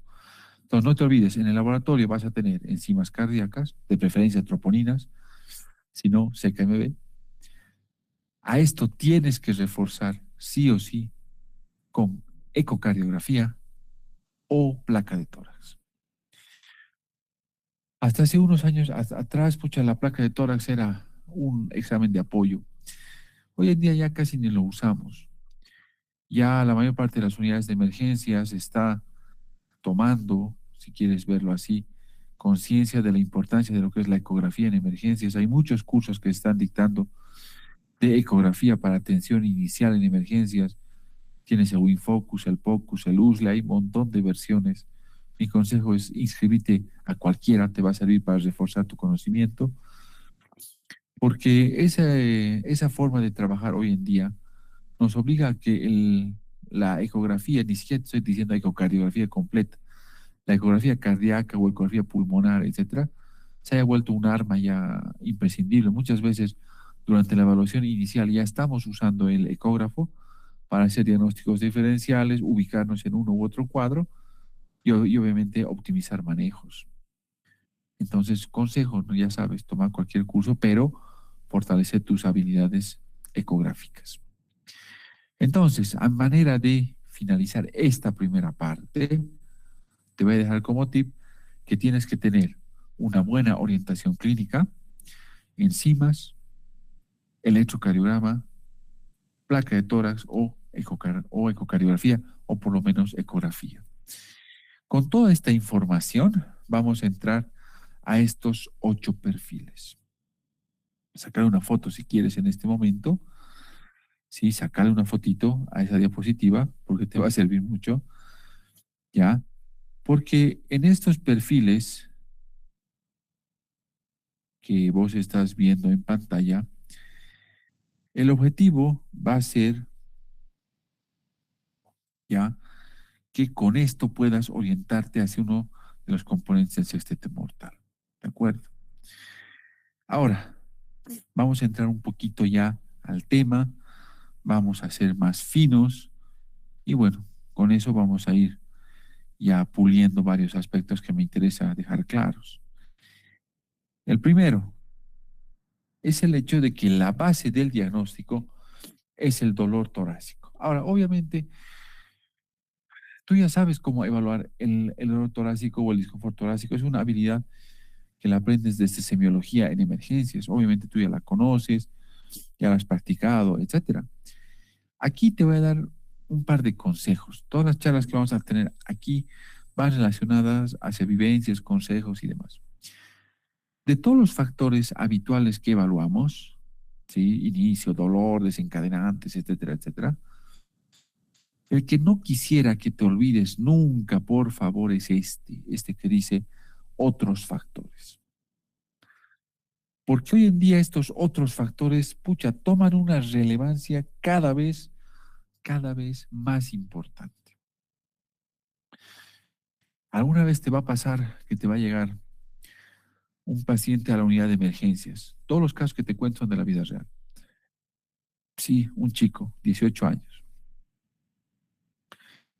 A: Entonces, no te olvides, en el laboratorio vas a tener enzimas cardíacas, de preferencia troponinas, si no, CKMB. A esto tienes que reforzar sí o sí con ecocardiografía o placa de tórax. Hasta hace unos años atrás, pucha, la placa de tórax era un examen de apoyo. Hoy en día ya casi ni lo usamos. Ya la mayor parte de las unidades de emergencias está tomando, si quieres verlo así, conciencia de la importancia de lo que es la ecografía en emergencias. Hay muchos cursos que están dictando de ecografía para atención inicial en emergencias. Tienes el WinFocus, el POCUS, el USLE, hay un montón de versiones. Mi consejo es inscribirte a cualquiera, te va a servir para reforzar tu conocimiento, porque esa forma de trabajar hoy en día nos obliga a que la ecografía, ni siquiera estoy diciendo ecocardiografía completa, la ecografía cardíaca o ecografía pulmonar, etcétera, se haya vuelto un arma ya imprescindible. Muchas veces durante la evaluación inicial ya estamos usando el ecógrafo para hacer diagnósticos diferenciales, ubicarnos en uno u otro cuadro y obviamente optimizar manejos. Entonces, consejo, ¿no? Ya sabes, toma cualquier curso, pero fortalece tus habilidades ecográficas. Entonces, a manera de finalizar esta primera parte, te voy a dejar como tip que tienes que tener una buena orientación clínica, enzimas, electrocardiograma, placa de tórax o ecocardiografía, o por lo menos ecografía. Con toda esta información, vamos a entrar a estos 8 perfiles. Sacar una foto si quieres en este momento. Sí, sacarle una fotito a esa diapositiva porque te va a servir mucho, ¿ya? Porque en estos perfiles que vos estás viendo en pantalla, El objetivo va a ser ya que con esto puedas orientarte hacia uno de los componentes del sextete mortal. ¿De acuerdo? Ahora, vamos a entrar un poquito ya al tema, vamos a ser más finos y bueno, con eso vamos a ir ya puliendo varios aspectos que me interesa dejar claros. El primero es el hecho de que la base del diagnóstico es el dolor torácico. Ahora, obviamente, tú ya sabes cómo evaluar el dolor torácico o el disconfort torácico. Es una habilidad que la aprendes desde semiología en emergencias. Obviamente tú ya la conoces, ya la has practicado, etcétera. Aquí te voy a dar un par de consejos. Todas las charlas que vamos a tener aquí van relacionadas hacia vivencias, consejos y demás. De todos los factores habituales que evaluamos, ¿sí? Inicio, dolor, desencadenantes, etcétera, etcétera, el que no quisiera que te olvides nunca, por favor, es este que dice otros factores. Porque hoy en día estos otros factores, pucha, toman una relevancia cada vez más importante. ¿Alguna vez te va a pasar que te va a llegar un paciente a la unidad de emergencias? Todos los casos que te cuento son de la vida real. Sí, un chico, 18 años.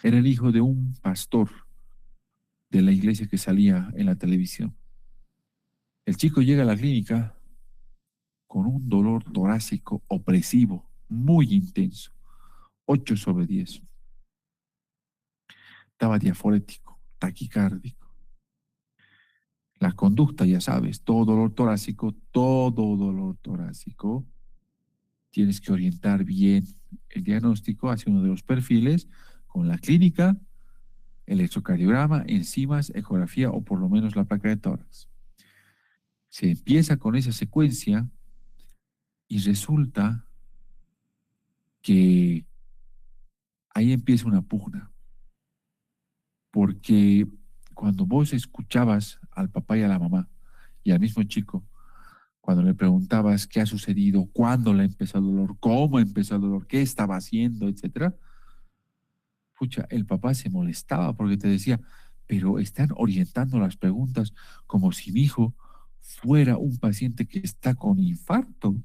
A: Era el hijo de un pastor de la iglesia que salía en la televisión. El chico llega a la clínica con un dolor torácico opresivo, muy intenso, 8/10. Estaba diaforético, taquicárdico. La conducta, ya sabes, todo dolor torácico, tienes que orientar bien el diagnóstico hacia uno de los perfiles con la clínica, electrocardiograma, enzimas, ecografía o por lo menos la placa de tórax. Se empieza con esa secuencia y resulta que ahí empieza una pugna, porque cuando vos escuchabas al papá y a la mamá y al mismo chico, cuando le preguntabas qué ha sucedido, cuándo le empezó el dolor, cómo empezó el dolor, qué estaba haciendo, etcétera, pucha, el papá se molestaba porque te decía, pero están orientando las preguntas como si mi hijo fuera un paciente que está con infarto.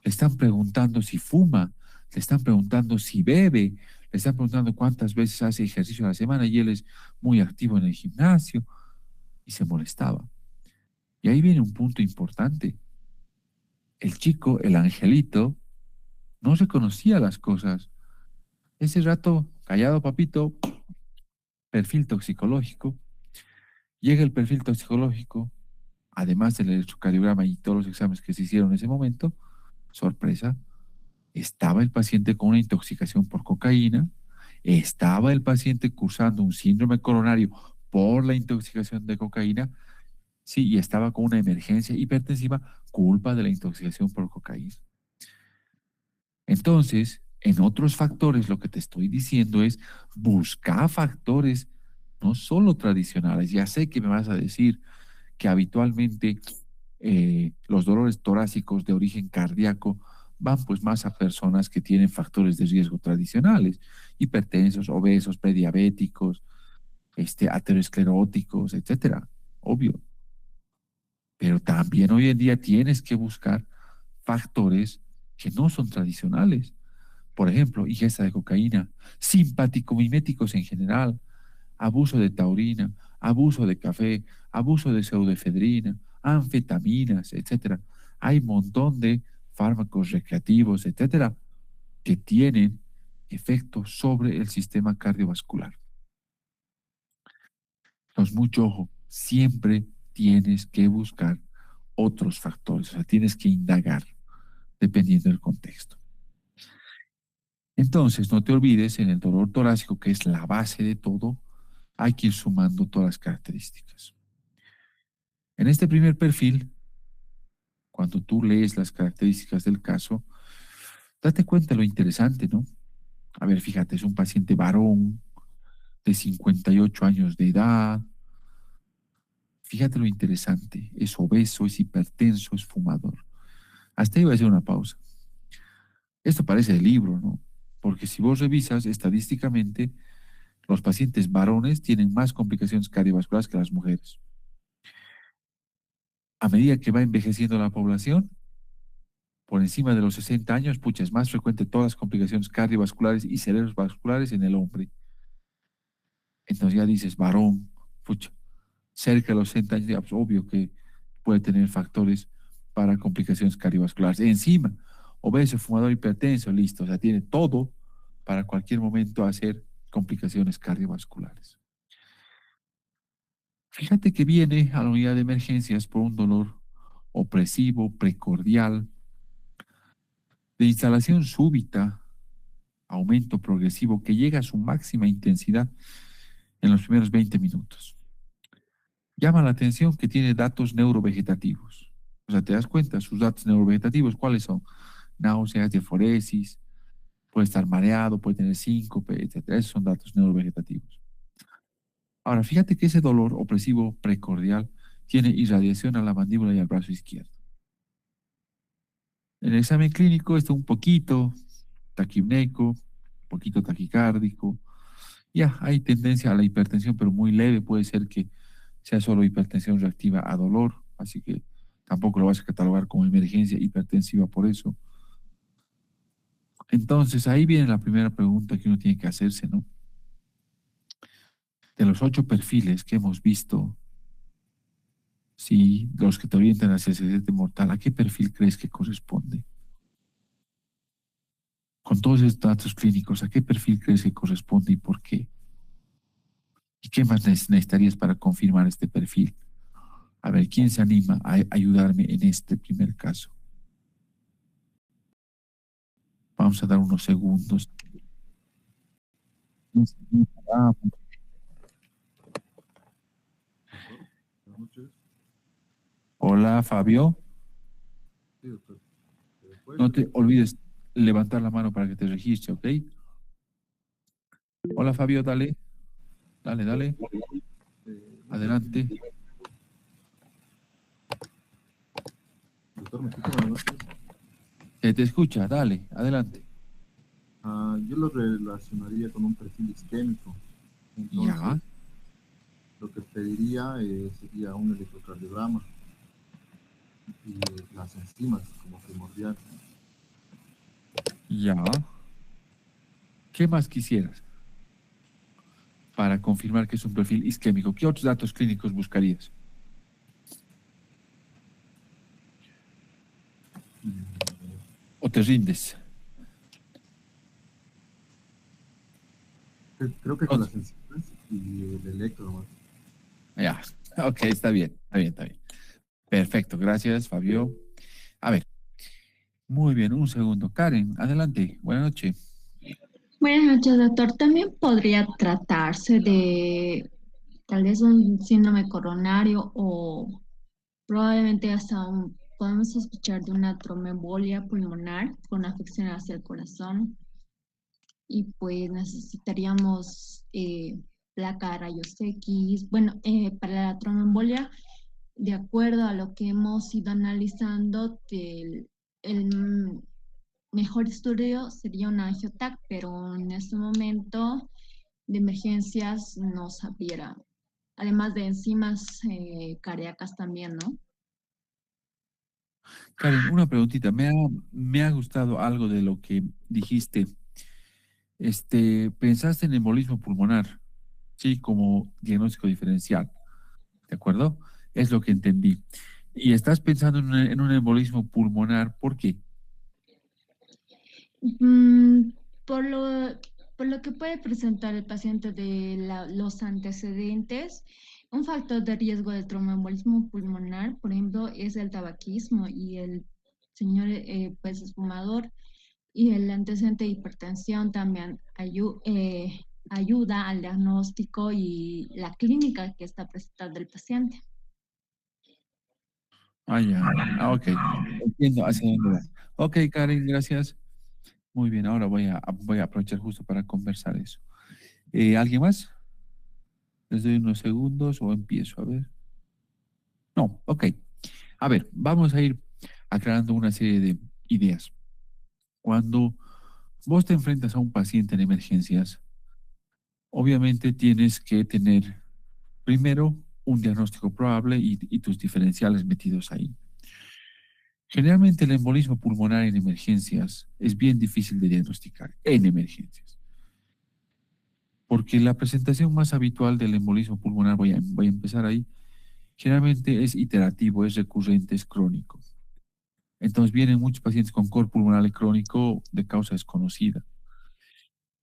A: Le están preguntando si fuma, le están preguntando si bebe, le están preguntando cuántas veces hace ejercicio a la semana y él es muy activo en el gimnasio y se molestaba. Y ahí viene un punto importante. El chico, el angelito, no reconocía las cosas. Ese rato, callado papito, perfil toxicológico. Llega el perfil toxicológico, además del electrocardiograma y todos los exámenes que se hicieron en ese momento, sorpresa, estaba el paciente con una intoxicación por cocaína, estaba el paciente cursando un síndrome coronario por la intoxicación de cocaína, sí, y estaba con una emergencia hipertensiva, culpa de la intoxicación por cocaína. Entonces, en otros factores, lo que te estoy diciendo es buscar factores no solo tradicionales. Ya sé que me vas a decir que habitualmente los dolores torácicos de origen cardíaco van pues más a personas que tienen factores de riesgo tradicionales, hipertensos, obesos, prediabéticos, ateroscleróticos, etcétera, obvio. Pero también hoy en día tienes que buscar factores que no son tradicionales. Por ejemplo, ingesta de cocaína, simpaticomiméticos en general, abuso de taurina, abuso de café, abuso de pseudoefedrina, anfetaminas, etcétera. Hay un montón de fármacos recreativos, etcétera, que tienen efectos sobre el sistema cardiovascular. Entonces, mucho ojo, siempre tienes que buscar otros factores, o sea, tienes que indagar dependiendo del contexto. Entonces, no te olvides, en el dolor torácico, que es la base de todo, hay que ir sumando todas las características. En este primer perfil, cuando tú lees las características del caso, date cuenta lo interesante, ¿no? A ver, fíjate, es un paciente varón de 58 años de edad. Fíjate lo interesante, es obeso, es hipertenso, es fumador. Hasta ahí voy a hacer una pausa. Esto parece de libro, ¿no? Porque si vos revisas estadísticamente, los pacientes varones tienen más complicaciones cardiovasculares que las mujeres. A medida que va envejeciendo la población, por encima de los 60 años, pucha, es más frecuente todas las complicaciones cardiovasculares y cerebrovasculares en el hombre. Entonces ya dices, varón, pucha, cerca de los 60 años, ya, pues, obvio que puede tener factores para complicaciones cardiovasculares. Encima, obeso, fumador, hipertenso, listo, o sea, tiene todo para cualquier momento hacer complicaciones cardiovasculares. Fíjate que viene a la unidad de emergencias por un dolor opresivo, precordial, de instalación súbita, aumento progresivo que llega a su máxima intensidad en los primeros 20 minutos. Llama la atención que tiene datos neurovegetativos. O sea, te das cuenta, sus datos neurovegetativos, ¿cuáles son? Náuseas, diaforesis, puede estar mareado, puede tener síncope, etcétera. Esos son datos neurovegetativos. Ahora, fíjate que ese dolor opresivo precordial tiene irradiación a la mandíbula y al brazo izquierdo. En el examen clínico está un poquito taquipneico, un poquito taquicárdico. Ya, hay tendencia a la hipertensión, pero muy leve. Puede ser que sea solo hipertensión reactiva a dolor, así que tampoco lo vas a catalogar como emergencia hipertensiva por eso. Entonces, ahí viene la primera pregunta que uno tiene que hacerse, ¿no? De los 8 perfiles que hemos visto, si los que te orientan hacia el accidente mortal, ¿a qué perfil crees que corresponde? Con todos estos datos clínicos, ¿a qué perfil crees que corresponde y por qué? ¿Y qué más necesitarías para confirmar este perfil? A ver, ¿quién se anima a ayudarme en este primer caso? Vamos a dar unos segundos. Hola, Fabio.
D: Sí, doctor.
A: No te olvides levantar la mano para que te registre, ¿ok? Hola, Fabio, dale. Dale, dale. Adelante.
D: Doctor, ¿me escucha? Buenas noches.
A: Se te escucha, dale, adelante.
D: Yo lo relacionaría con un perfil isquémico. Entonces,
A: Ya,
D: lo que pediría sería un electrocardiograma y las enzimas como primordial.
A: ya. ¿Qué más quisieras para confirmar que es un perfil isquémico? ¿Qué otros datos clínicos buscarías? ¿O te rindes?
D: Creo que con las enzimas y el electro nomás.
A: Ya, ok, está bien, está bien, está bien. Perfecto, gracias, Fabio. A ver, muy bien, un segundo. Karen, adelante, buenas noches.
E: Buenas noches, doctor. También podría tratarse de tal vez un síndrome coronario o probablemente podemos sospechar de una tromboembolia pulmonar con afección hacia el corazón y pues necesitaríamos placa rayos X. Bueno, para la tromboembolia, de acuerdo a lo que hemos ido analizando, el mejor estudio sería un angiotac, pero en este momento de emergencias no sabría. Además de enzimas cardíacas también, ¿no?
A: Karen, una preguntita. Me ha gustado algo de lo que dijiste. Pensaste en embolismo pulmonar, sí, como diagnóstico diferencial, ¿de acuerdo? Es lo que entendí. Y estás pensando en un embolismo pulmonar, ¿por qué?
E: Mm, por lo, por lo que puede presentar el paciente de los antecedentes, un factor de riesgo de tromboembolismo pulmonar, por ejemplo, es el tabaquismo y el señor pues es fumador y el antecedente de hipertensión también ayuda al diagnóstico y la clínica que está presentando el paciente.
A: Ah, ya. Ah, ok. Entiendo hacia dónde va. Ok, Karen, gracias. Muy bien, ahora voy a aprovechar justo para conversar eso. ¿Alguien más? Les doy unos segundos o empiezo, a ver. No, ok. A ver, vamos a ir aclarando una serie de ideas. Cuando vos te enfrentas a un paciente en emergencias, obviamente tienes que tener primero un diagnóstico probable y tus diferenciales metidos ahí. Generalmente el embolismo pulmonar en emergencias es bien difícil de diagnosticar en emergencias, porque la presentación más habitual del embolismo pulmonar, voy a empezar ahí, generalmente es iterativo, es recurrente, es crónico. Entonces vienen muchos pacientes con cor pulmonar crónico de causa desconocida.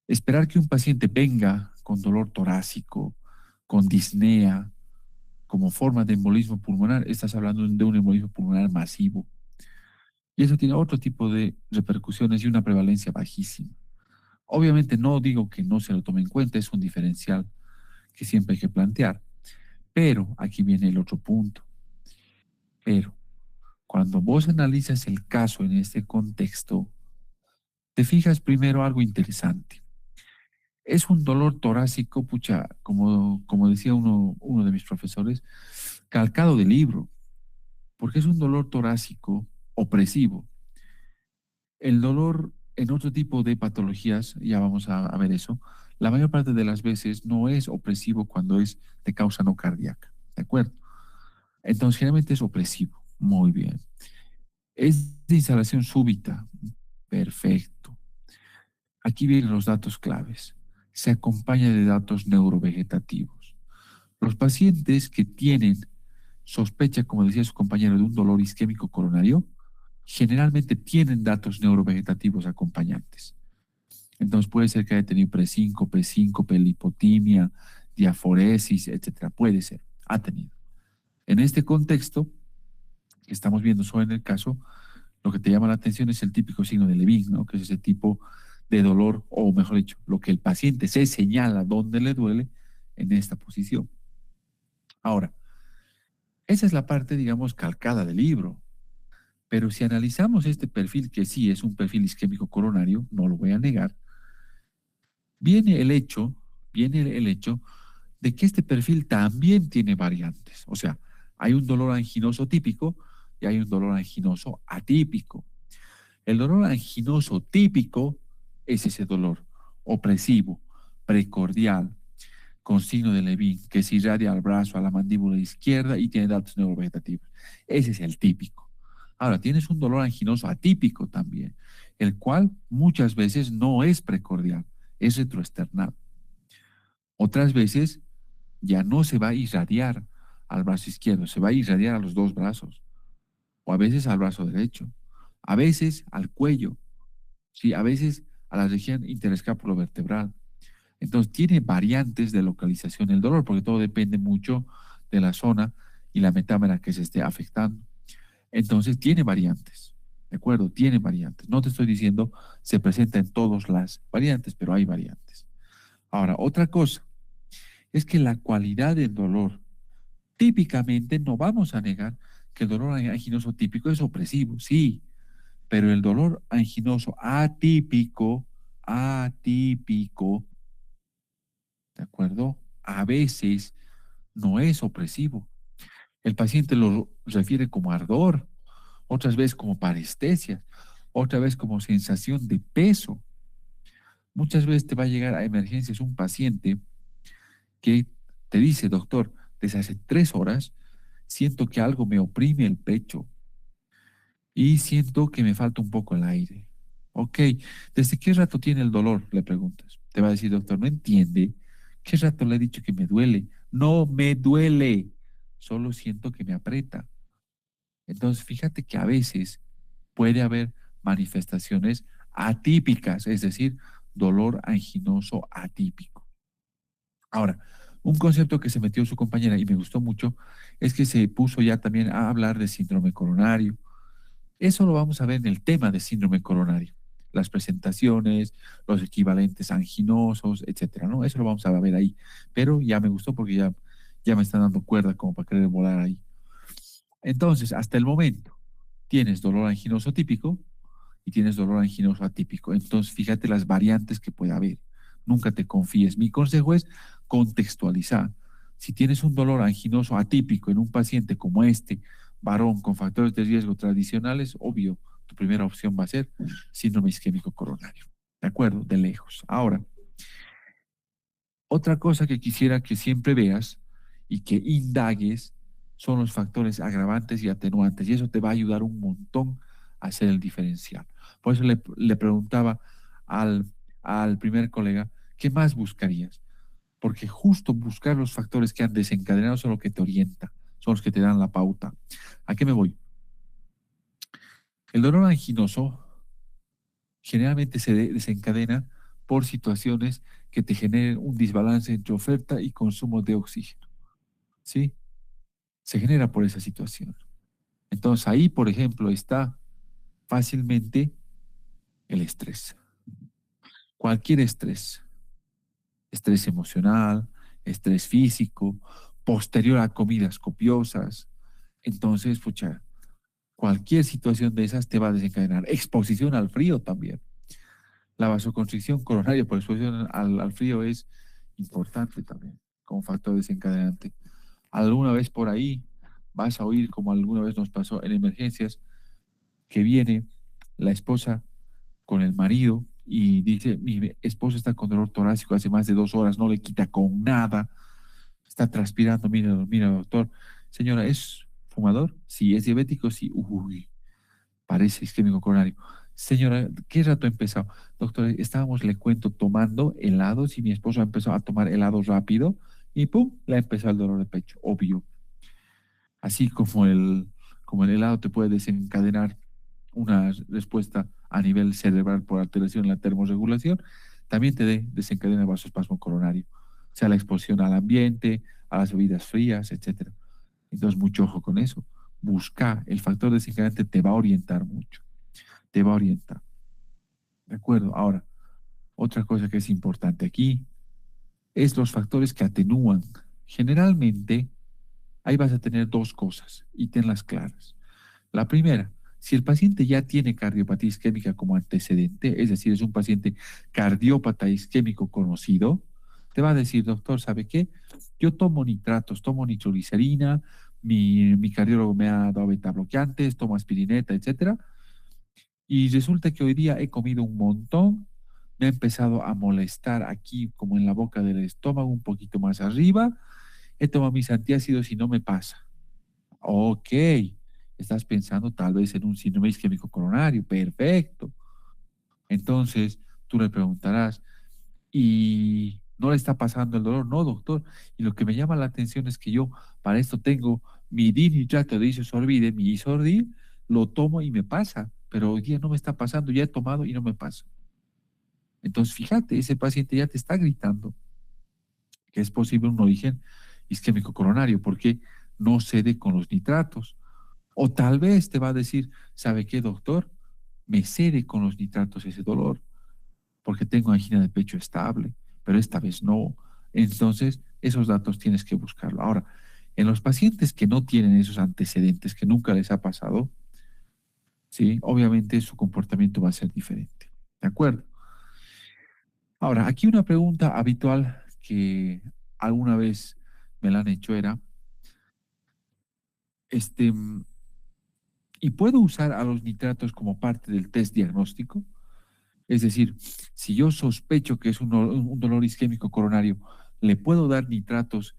A: Esperar que un paciente venga con dolor torácico, con disnea, como forma de embolismo pulmonar, estás hablando de un embolismo pulmonar masivo. Y eso tiene otro tipo de repercusiones y una prevalencia bajísima. Obviamente no digo que no se lo tome en cuenta, es un diferencial que siempre hay que plantear. Pero aquí viene el otro punto. Pero cuando vos analizas el caso en este contexto, te fijas primero algo interesante. Es un dolor torácico, pucha, como decía uno de mis profesores, calcado del libro, porque es un dolor torácico opresivo. El dolor en otro tipo de patologías, ya vamos a ver eso, la mayor parte de las veces no es opresivo cuando es de causa no cardíaca, ¿de acuerdo? Entonces, generalmente es opresivo, muy bien. Es de instalación súbita, perfecto. Aquí vienen los datos claves. Se acompaña de datos neurovegetativos. Los pacientes que tienen sospecha, como decía su compañero, de un dolor isquémico coronario, generalmente tienen datos neurovegetativos acompañantes. Entonces puede ser que haya tenido presíncope, lipotimia, diaforesis, etcétera. Puede ser, ha tenido. En este contexto, que estamos viendo solo en el caso, lo que te llama la atención es el típico signo de Levin, ¿no? Que es ese tipo de dolor, o mejor dicho, lo que el paciente se señala dónde le duele en esta posición. Ahora, esa es la parte, digamos, calcada del libro. Pero si analizamos este perfil, que sí es un perfil isquémico coronario, no lo voy a negar, viene el hecho de que este perfil también tiene variantes. O sea, hay un dolor anginoso típico y hay un dolor anginoso atípico. El dolor anginoso típico es ese dolor opresivo, precordial, con signo de Levin, que se irradia al brazo, a la mandíbula izquierda y tiene datos neurovegetativos. Ese es el típico. Ahora, tienes un dolor anginoso atípico también, el cual muchas veces no es precordial, es retroesternal. Otras veces ya no se va a irradiar al brazo izquierdo, se va a irradiar a los dos brazos, o a veces al brazo derecho, a veces al cuello, ¿sí? A veces a la región interescapulovertebral. Entonces tiene variantes de localización del dolor, porque todo depende mucho de la zona y la metámera que se esté afectando. Entonces tiene variantes, ¿de acuerdo? Tiene variantes. No te estoy diciendo se presenta en todas las variantes, pero hay variantes. Ahora, otra cosa es que la cualidad del dolor, típicamente no vamos a negar que el dolor anginoso típico es opresivo, sí, pero el dolor anginoso atípico, ¿de acuerdo? A veces no es opresivo. El paciente lo refiere como ardor, otras veces como parestesia, otra vez como sensación de peso. Muchas veces te va a llegar a emergencias un paciente que te dice, doctor, desde hace 3 horas siento que algo me oprime el pecho y siento que me falta un poco el aire. Ok, ¿desde qué rato tiene el dolor? Le preguntas. Te va a decir, doctor, no entiende. ¿Qué rato le he dicho que me duele? No me duele, solo siento que me aprieta. Entonces, fíjate que a veces puede haber manifestaciones atípicas, es decir, dolor anginoso atípico. Ahora, un concepto que se metió su compañera y me gustó mucho es que se puso ya también a hablar de síndrome coronario. Eso lo vamos a ver en el tema de síndrome coronario, las presentaciones, los equivalentes anginosos, etcétera, ¿no? Eso lo vamos a ver ahí. Pero ya me gustó porque ya me están dando cuerda como para querer volar ahí. Entonces, hasta el momento, tienes dolor anginoso típico y tienes dolor anginoso atípico. Entonces, fíjate las variantes que puede haber. Nunca te confíes. Mi consejo es contextualizar. Si tienes un dolor anginoso atípico en un paciente como este, varón con factores de riesgo tradicionales, obvio, tu primera opción va a ser síndrome isquémico coronario. ¿De acuerdo? De lejos. Ahora, otra cosa que quisiera que siempre veas y que indagues son los factores agravantes y atenuantes, y eso te va a ayudar un montón a hacer el diferencial. Por eso le preguntaba al, al primer colega, ¿qué más buscarías? Porque justo buscar los factores que han desencadenado son los que te orienta, son los que te dan la pauta. ¿A qué me voy? El dolor anginoso generalmente se desencadena por situaciones que te generen un desbalance entre oferta y consumo de oxígeno. ¿Sí? Se genera por esa situación. Entonces ahí, por ejemplo, está fácilmente el estrés. Cualquier estrés. Estrés emocional, estrés físico, posterior a comidas copiosas. Entonces, pucha, cualquier situación de esas te va a desencadenar. Exposición al frío también. La vasoconstricción coronaria por exposición al frío es importante también como factor desencadenante. Alguna vez por ahí vas a oír, como alguna vez nos pasó en emergencias, que viene la esposa con el marido y dice, mi esposo está con dolor torácico hace más de 2 horas, no le quita con nada, está transpirando, mira, mira, doctor, señora, ¿es fumador? Sí. ¿Es diabético? Sí. Uy, parece isquémico coronario. Señora, ¿qué rato ha empezado? Doctor, estábamos, le cuento, tomando helados y mi esposo ha empezado a tomar helados rápido y pum, le ha empezado el dolor de pecho, obvio. Así como el helado te puede desencadenar una respuesta a nivel cerebral por alteración en la termorregulación, también desencadena el vasoespasmo coronario, o sea, la exposición al ambiente, a las bebidas frías, etcétera. Entonces, mucho ojo con eso. Busca el factor desencadenante, te va a orientar mucho, te va a orientar. ¿De acuerdo? Ahora, otra cosa que es importante aquí es los factores que atenúan. Generalmente, ahí vas a tener dos cosas y tenlas claras. La primera, si el paciente ya tiene cardiopatía isquémica como antecedente, es decir, es un paciente cardiópata isquémico conocido, te va a decir, doctor, ¿sabe qué? Yo tomo nitratos, tomo nitroglicerina, mi cardiólogo me ha dado beta bloqueantes, tomo aspirineta, etcétera, y resulta que hoy día he comido un montón, me ha empezado a molestar aquí como en la boca del estómago, un poquito más arriba, he tomado mis antiácidos y no me pasa. Ok, estás pensando tal vez en un síndrome isquémico coronario, perfecto. Entonces tú le preguntarás, ¿y no le está pasando el dolor? No, doctor. Y lo que me llama la atención es que yo para esto tengo mi dinitrato de isosorbide, mi isordil, lo tomo y me pasa, pero hoy día no me está pasando, ya he tomado y no me pasa. Entonces fíjate, ese paciente ya te está gritando que es posible un origen isquémico coronario porque no cede con los nitratos. O tal vez te va a decir, ¿sabe qué, doctor? Me cede con los nitratos ese dolor porque tengo angina de pecho estable, pero esta vez no. Entonces, esos datos tienes que buscarlo. Ahora, en los pacientes que no tienen esos antecedentes, que nunca les ha pasado, ¿sí? Obviamente su comportamiento va a ser diferente. ¿De acuerdo? Ahora, aquí una pregunta habitual que alguna vez me la han hecho era, este, ¿y puedo usar a los nitratos como parte del test diagnóstico? Es decir, si yo sospecho que es un dolor isquémico coronario, ¿le puedo dar nitratos?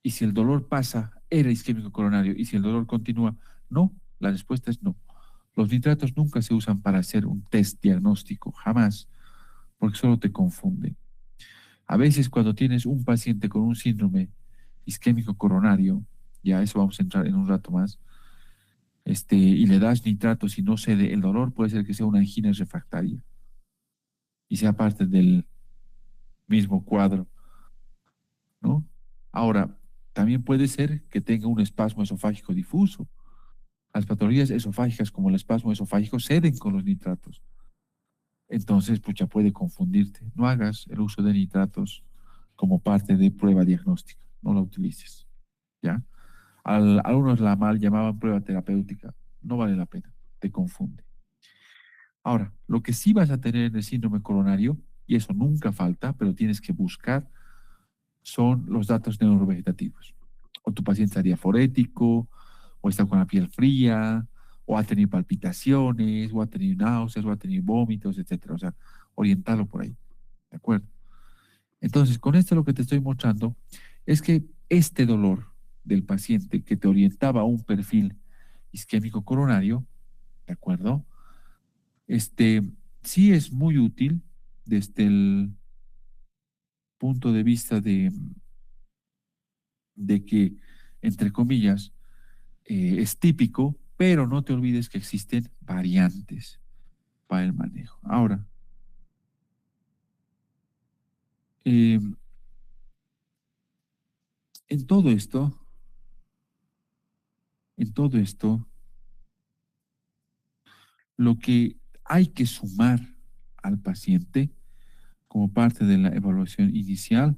A: Y si el dolor pasa, era isquémico coronario. Y si el dolor continúa, no. La respuesta es no. Los nitratos nunca se usan para hacer un test diagnóstico, jamás, porque solo te confunden. A veces cuando tienes un paciente con un síndrome isquémico coronario, ya eso vamos a entrar en un rato más, y le das nitratos y no cede el dolor, puede ser que sea una angina refractaria y sea parte del mismo cuadro, ¿no? Ahora, también puede ser que tenga un espasmo esofágico difuso. Las patologías esofágicas como el espasmo esofágico ceden con los nitratos. Entonces, pucha, puede confundirte. No hagas el uso de nitratos como parte de prueba diagnóstica. No la utilices, ¿ya? Algunos la mal llamaban prueba terapéutica. No vale la pena. Te confunde. Ahora, lo que sí vas a tener en el síndrome coronario, y eso nunca falta, pero tienes que buscar, son los datos neurovegetativos. O tu paciente está diaforético, o está con la piel fría, o ha tenido palpitaciones, o ha tenido náuseas, o ha tenido vómitos, etcétera. O sea, orientarlo por ahí, ¿de acuerdo? Entonces, con esto lo que te estoy mostrando es que este dolor del paciente que te orientaba a un perfil isquémico coronario, ¿de acuerdo? Este sí es muy útil desde el punto de vista de que, entre comillas, es típico, pero no te olvides que existen variantes para el manejo. Ahora, eh, en todo esto, en todo esto, lo que hay que sumar al paciente como parte de la evaluación inicial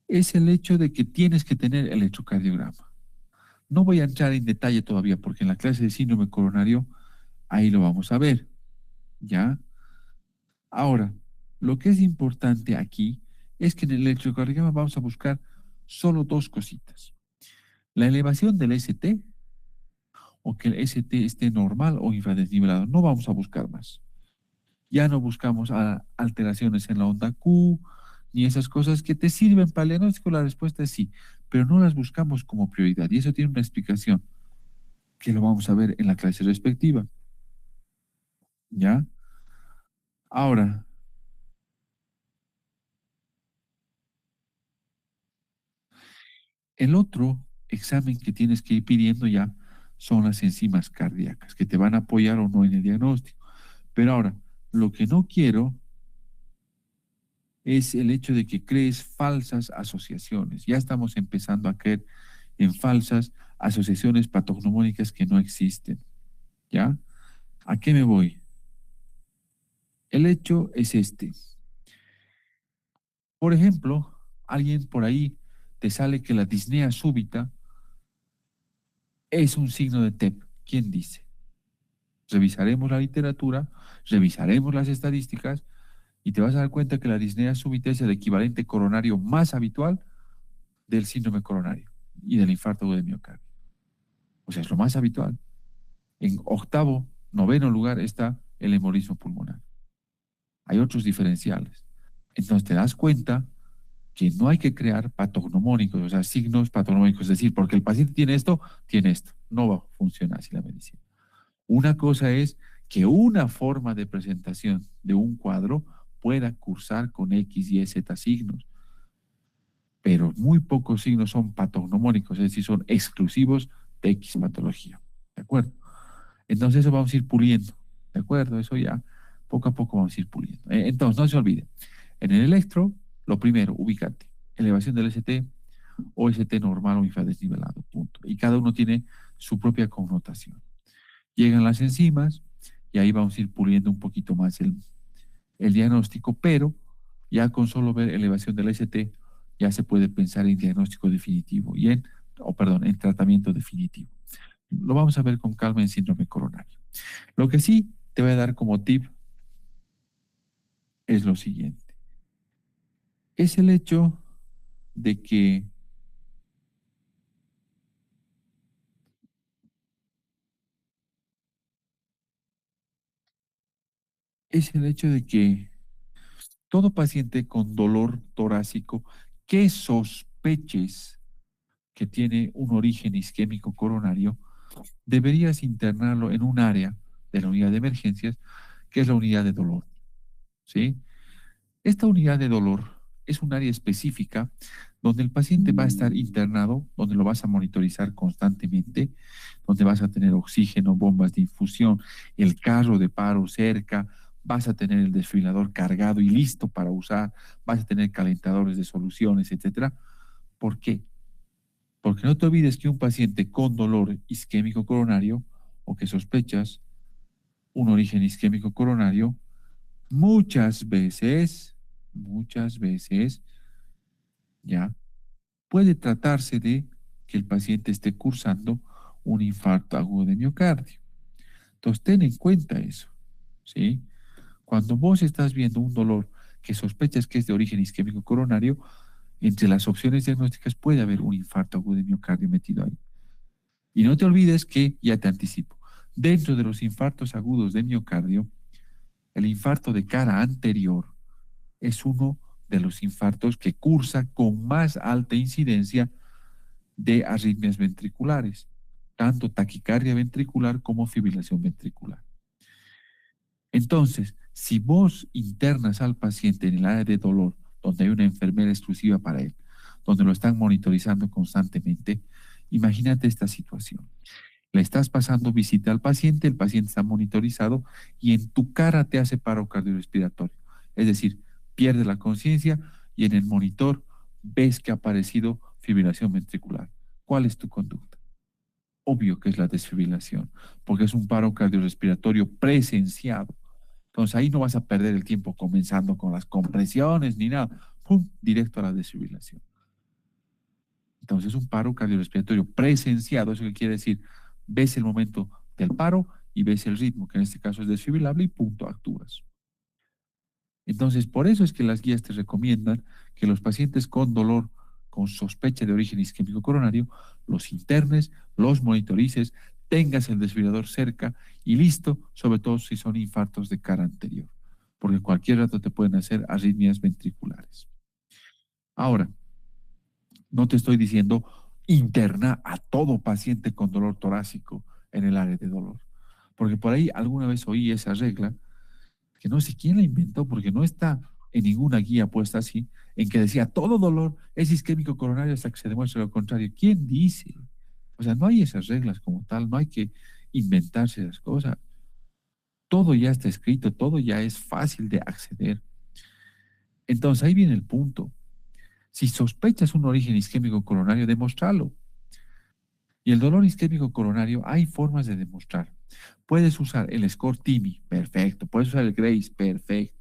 A: es el hecho de que tienes que tener el electrocardiograma. No voy a entrar en detalle todavía porque en la clase de síndrome coronario ahí lo vamos a ver, ¿ya? Ahora, lo que es importante aquí es que en el electrocardiograma vamos a buscar solo dos cositas. La elevación del ST o que el ST esté normal o infradesnivelado. No vamos a buscar más. Ya no buscamos alteraciones en la onda Q, ni esas cosas que te sirven para el diagnóstico. La respuesta es sí, pero no las buscamos como prioridad. Y eso tiene una explicación que lo vamos a ver en la clase respectiva. ¿Ya? Ahora, el otro examen que tienes que ir pidiendo ya son las enzimas cardíacas, que te van a apoyar o no en el diagnóstico. Pero ahora, lo que no quiero es el hecho de que crees falsas asociaciones. Ya estamos empezando a creer en falsas asociaciones patognomónicas que no existen. ¿Ya? ¿A qué me voy? El hecho es este. Por ejemplo, alguien por ahí te sale que la disnea súbita es un signo de TEP. ¿Quién dice? Revisaremos la literatura, revisaremos las estadísticas y te vas a dar cuenta que la disnea súbita es el equivalente coronario más habitual del síndrome coronario y del infarto de miocardio. O sea, es lo más habitual. En octavo, noveno lugar está el embolismo pulmonar. Hay otros diferenciales. Entonces te das cuenta que no hay que crear patognomónicos, o sea, signos patognomónicos, es decir, porque el paciente tiene esto, tiene esto. No va a funcionar así la medicina. Una cosa es que una forma de presentación de un cuadro pueda cursar con X, Y, Z signos, pero muy pocos signos son patognomónicos, es decir, son exclusivos de X patología. ¿De acuerdo? Entonces eso vamos a ir puliendo. ¿De acuerdo? Eso ya poco a poco vamos a ir puliendo. Entonces, no se olviden. En el electro, lo primero, ubícate. Elevación del ST o ST normal o infradesnivelado, punto. Y cada uno tiene su propia connotación. Llegan las enzimas y ahí vamos a ir puliendo un poquito más el diagnóstico, pero ya con solo ver elevación del ST ya se puede pensar en diagnóstico definitivo y en tratamiento definitivo. Lo vamos a ver con calma en síndrome coronario. Lo que sí te voy a dar como tip es lo siguiente. Es el hecho de que todo paciente con dolor torácico que sospeches que tiene un origen isquémico coronario, deberías internarlo en un área de la unidad de emergencias, que es la unidad de dolor, ¿sí? Esta unidad de dolor es un área específica donde el paciente va a estar internado, donde lo vas a monitorizar constantemente, donde vas a tener oxígeno, bombas de infusión, el carro de paro cerca, vas a tener el desfibrilador cargado y listo para usar, vas a tener calentadores de soluciones, etcétera. ¿Por qué? Porque no te olvides que un paciente con dolor isquémico coronario o que sospechas un origen isquémico coronario, muchas veces, ya, puede tratarse de que el paciente esté cursando un infarto agudo de miocardio. Entonces, ten en cuenta eso, ¿sí? Cuando vos estás viendo un dolor que sospechas que es de origen isquémico coronario, entre las opciones diagnósticas puede haber un infarto agudo de miocardio metido ahí. Y no te olvides que, ya te anticipo, dentro de los infartos agudos de miocardio, el infarto de cara anterior es uno de los infartos que cursa con más alta incidencia de arritmias ventriculares, tanto taquicardia ventricular como fibrilación ventricular. Entonces, si vos internas al paciente en el área de dolor, donde hay una enfermera exclusiva para él, donde lo están monitorizando constantemente, imagínate esta situación. Le estás pasando visita al paciente, el paciente está monitorizado y en tu cara te hace paro cardiorrespiratorio. Es decir, pierde la conciencia y en el monitor ves que ha aparecido fibrilación ventricular. ¿Cuál es tu conducta? Obvio que es la desfibrilación, porque es un paro cardiorrespiratorio presenciado. Entonces ahí no vas a perder el tiempo comenzando con las compresiones ni nada. ¡Pum! Directo a la desfibrilación. Entonces un paro cardiorrespiratorio presenciado, eso que quiere decir, ves el momento del paro y ves el ritmo, que en este caso es desfibrilable y punto, actúas. Entonces, por eso es que las guías te recomiendan que los pacientes con dolor, con sospecha de origen isquémico coronario, los internes, los monitorices, tengas el desfibrilador cerca y listo, sobre todo si son infartos de cara anterior, porque cualquier rato te pueden hacer arritmias ventriculares. Ahora, no te estoy diciendo interna a todo paciente con dolor torácico en el área de dolor, porque por ahí alguna vez oí esa regla que no sé quién la inventó, porque no está en ninguna guía puesta así, en que decía todo dolor es isquémico coronario hasta que se demuestre lo contrario. ¿Quién dice? O sea, no hay esas reglas como tal, no hay que inventarse las cosas. Todo ya está escrito, todo ya es fácil de acceder. Entonces ahí viene el punto. Si sospechas un origen isquémico coronario, demostralo. Y el dolor isquémico coronario hay formas de demostrar. Puedes usar el score TIMI, perfecto. Puedes usar el GRACE, perfecto.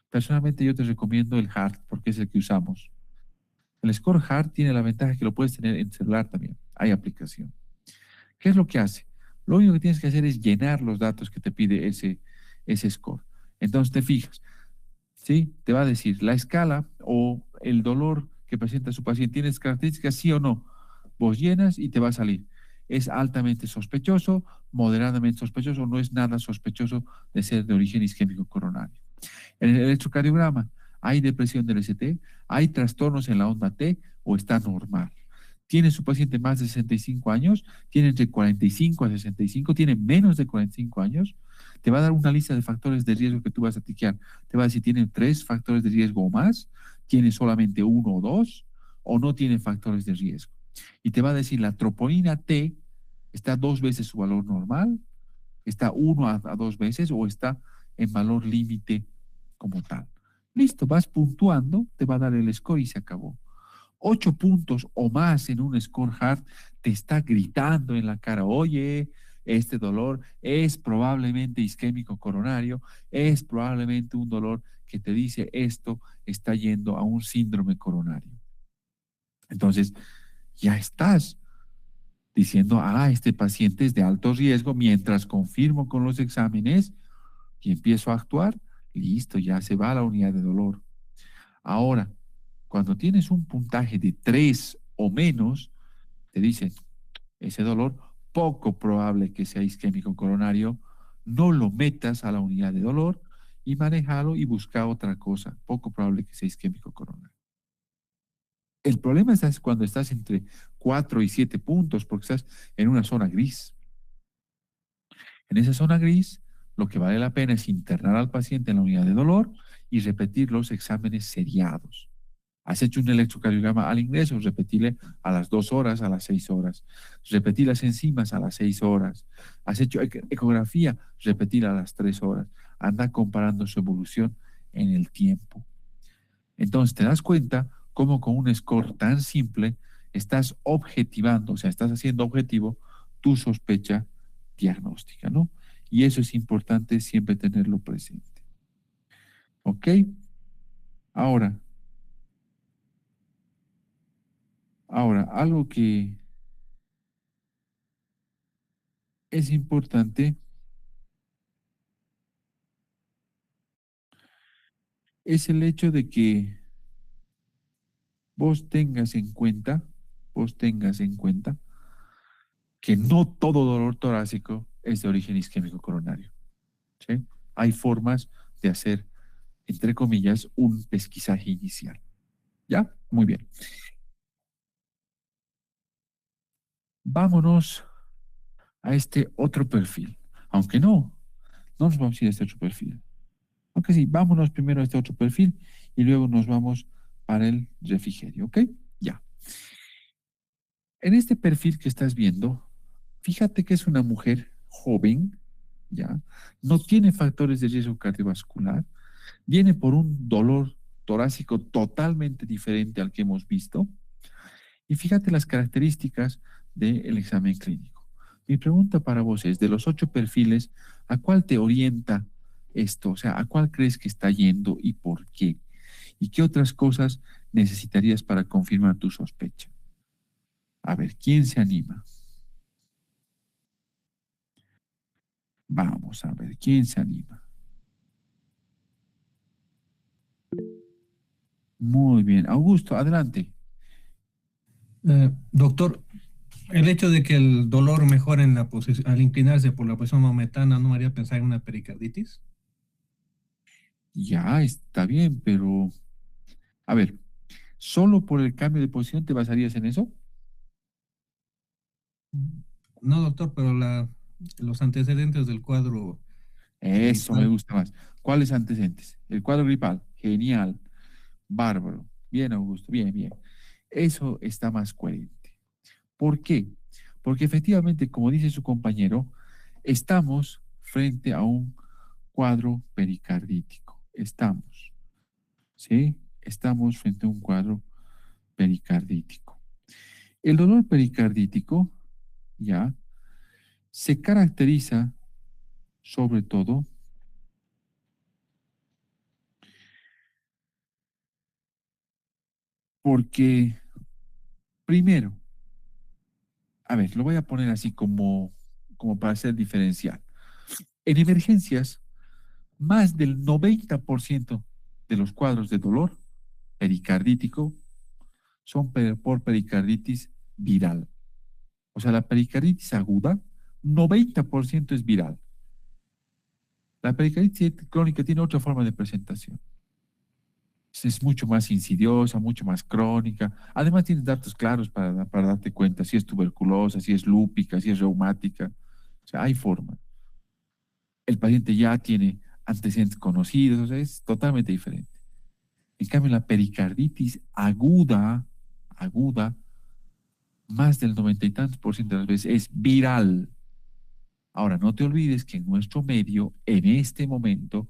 A: Personalmente yo te recomiendo el HART porque es el que usamos. El score HART tiene la ventaja que lo puedes tener en celular también. Hay aplicación. ¿Qué es lo que hace? Lo único que tienes que hacer es llenar los datos que te pide ese score. Entonces te fijas, ¿sí? Te va a decir la escala o el dolor que presenta su paciente. ¿Tienes características sí o no? Vos llenas y te va a salir. Es altamente sospechoso, moderadamente sospechoso, no es nada sospechoso de ser de origen isquémico coronario. En el electrocardiograma, ¿hay depresión del ST? ¿Hay trastornos en la onda T o está normal? ¿Tiene su paciente más de 65 años? ¿Tiene entre 45 a 65? ¿Tiene menos de 45 años? Te va a dar una lista de factores de riesgo que tú vas a tiquear. Te va a decir, ¿tiene 3 factores de riesgo o más? ¿Tiene solamente uno o dos? ¿O no tiene factores de riesgo? Y te va a decir, la troponina T está 2 veces su valor normal, está 1 a 2 veces o está en valor límite como tal. Listo, vas puntuando, te va a dar el score y se acabó. 8 puntos o más en un score hard te está gritando en la cara, oye, este dolor es probablemente isquémico coronario, es probablemente un dolor que te dice esto está yendo a un síndrome coronario. Entonces, ya estás diciendo, este paciente es de alto riesgo, mientras confirmo con los exámenes y empiezo a actuar, listo, ya se va a la unidad de dolor. Ahora, cuando tienes un puntaje de 3 o menos, te dicen, ese dolor, poco probable que sea isquémico coronario, no lo metas a la unidad de dolor y manejalo y busca otra cosa, poco probable que sea isquémico coronario. El problema es cuando estás entre 4 y 7 puntos, porque estás en una zona gris. En esa zona gris, lo que vale la pena es internar al paciente en la unidad de dolor y repetir los exámenes seriados. Has hecho un electrocardiograma al ingreso, repetirle a las 2 horas, a las 6 horas. Repetir las enzimas a las 6 horas. Has hecho ecografía, repetir a las 3 horas. Anda comparando su evolución en el tiempo. Entonces te das cuenta cómo con un score tan simple estás objetivando, o sea, estás haciendo objetivo tu sospecha diagnóstica, ¿no? Y eso es importante siempre tenerlo presente. ¿Ok? Ahora, algo que es importante es el hecho de que vos tengas en cuenta que no todo dolor torácico es de origen isquémico coronario. ¿Sí? Hay formas de hacer, entre comillas, un pesquisaje inicial. ¿Ya? Muy bien. Vámonos a este otro perfil. Aunque no nos vamos a ir a este otro perfil. Aunque sí, vámonos primero a este otro perfil y luego nos vamos para el refrigerio, ¿ok? Ya. En este perfil que estás viendo, fíjate que es una mujer joven, ¿ya? No tiene factores de riesgo cardiovascular, viene por un dolor torácico totalmente diferente al que hemos visto. Y fíjate las características del examen clínico. Mi pregunta para vos es, de los 8 perfiles, ¿a cuál te orienta esto? O sea, ¿a cuál crees que está yendo y por qué? ¿Y qué otras cosas necesitarías para confirmar tu sospecha? A ver, ¿quién se anima? Vamos a ver, ¿quién se anima? Muy bien. Augusto, adelante.
C: Doctor, el hecho de que el dolor mejore en la posición, al inclinarse por la posición maometana, ¿no me haría pensar en una pericarditis?
A: Ya está bien, pero a ver, ¿solo por el cambio de posición te basarías en eso?
C: No, doctor, pero los antecedentes del cuadro
A: Eso me
C: gripal.
A: gusta más. ¿Cuáles antecedentes? El cuadro gripal. Genial. Bárbaro. Bien, Augusto. Bien, bien. Eso está más coherente. ¿Por qué? Porque efectivamente, como dice su compañero, estamos frente a un cuadro pericardítico. Estamos, ¿sí? Estamos frente a un cuadro pericardítico. El dolor pericardítico, ya, se caracteriza sobre todo porque, primero, a ver, lo voy a poner así como para ser diferencial. En emergencias, más del 90% de los cuadros de dolor pericardítico son por pericarditis viral. O sea, la pericarditis aguda, 90% es viral. La pericarditis crónica tiene otra forma de presentación. Es mucho más insidiosa, mucho más crónica. Además, tienes datos claros para darte cuenta si es tuberculosa, si es lúpica, si es reumática. O sea, hay forma. El paciente ya tiene antecedentes conocidos, o sea, es totalmente diferente. En cambio, la pericarditis aguda, más del 90 y tantos por ciento de las veces es viral. Ahora, no te olvides que en nuestro medio, en este momento,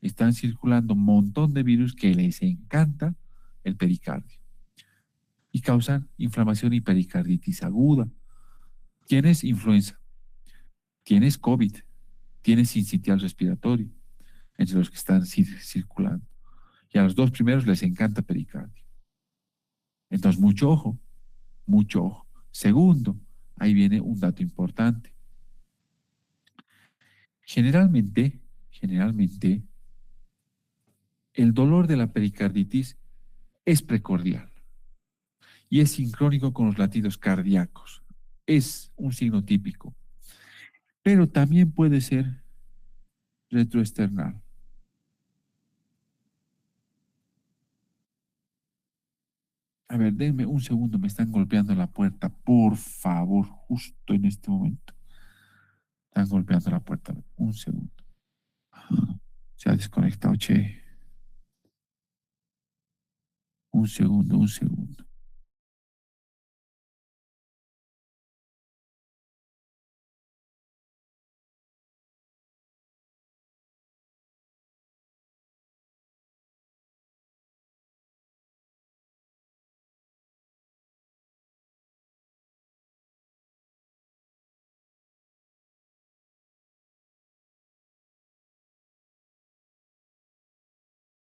A: están circulando un montón de virus que les encanta el pericardio y causan inflamación y pericarditis aguda. Tienes influenza, tienes COVID, tienes sincitial respiratorio, entre los que están circulando. Y a los dos primeros les encanta pericardio. Entonces, mucho ojo, mucho ojo. Segundo, ahí viene un dato importante. Generalmente, el dolor de la pericarditis es precordial y es sincrónico con los latidos cardíacos. Es un signo típico, pero también puede ser retroesternal. A ver, denme un segundo, me están golpeando la puerta, por favor, justo en este momento. Están golpeando la puerta, un segundo. Se ha desconectado, che. Un segundo, un segundo.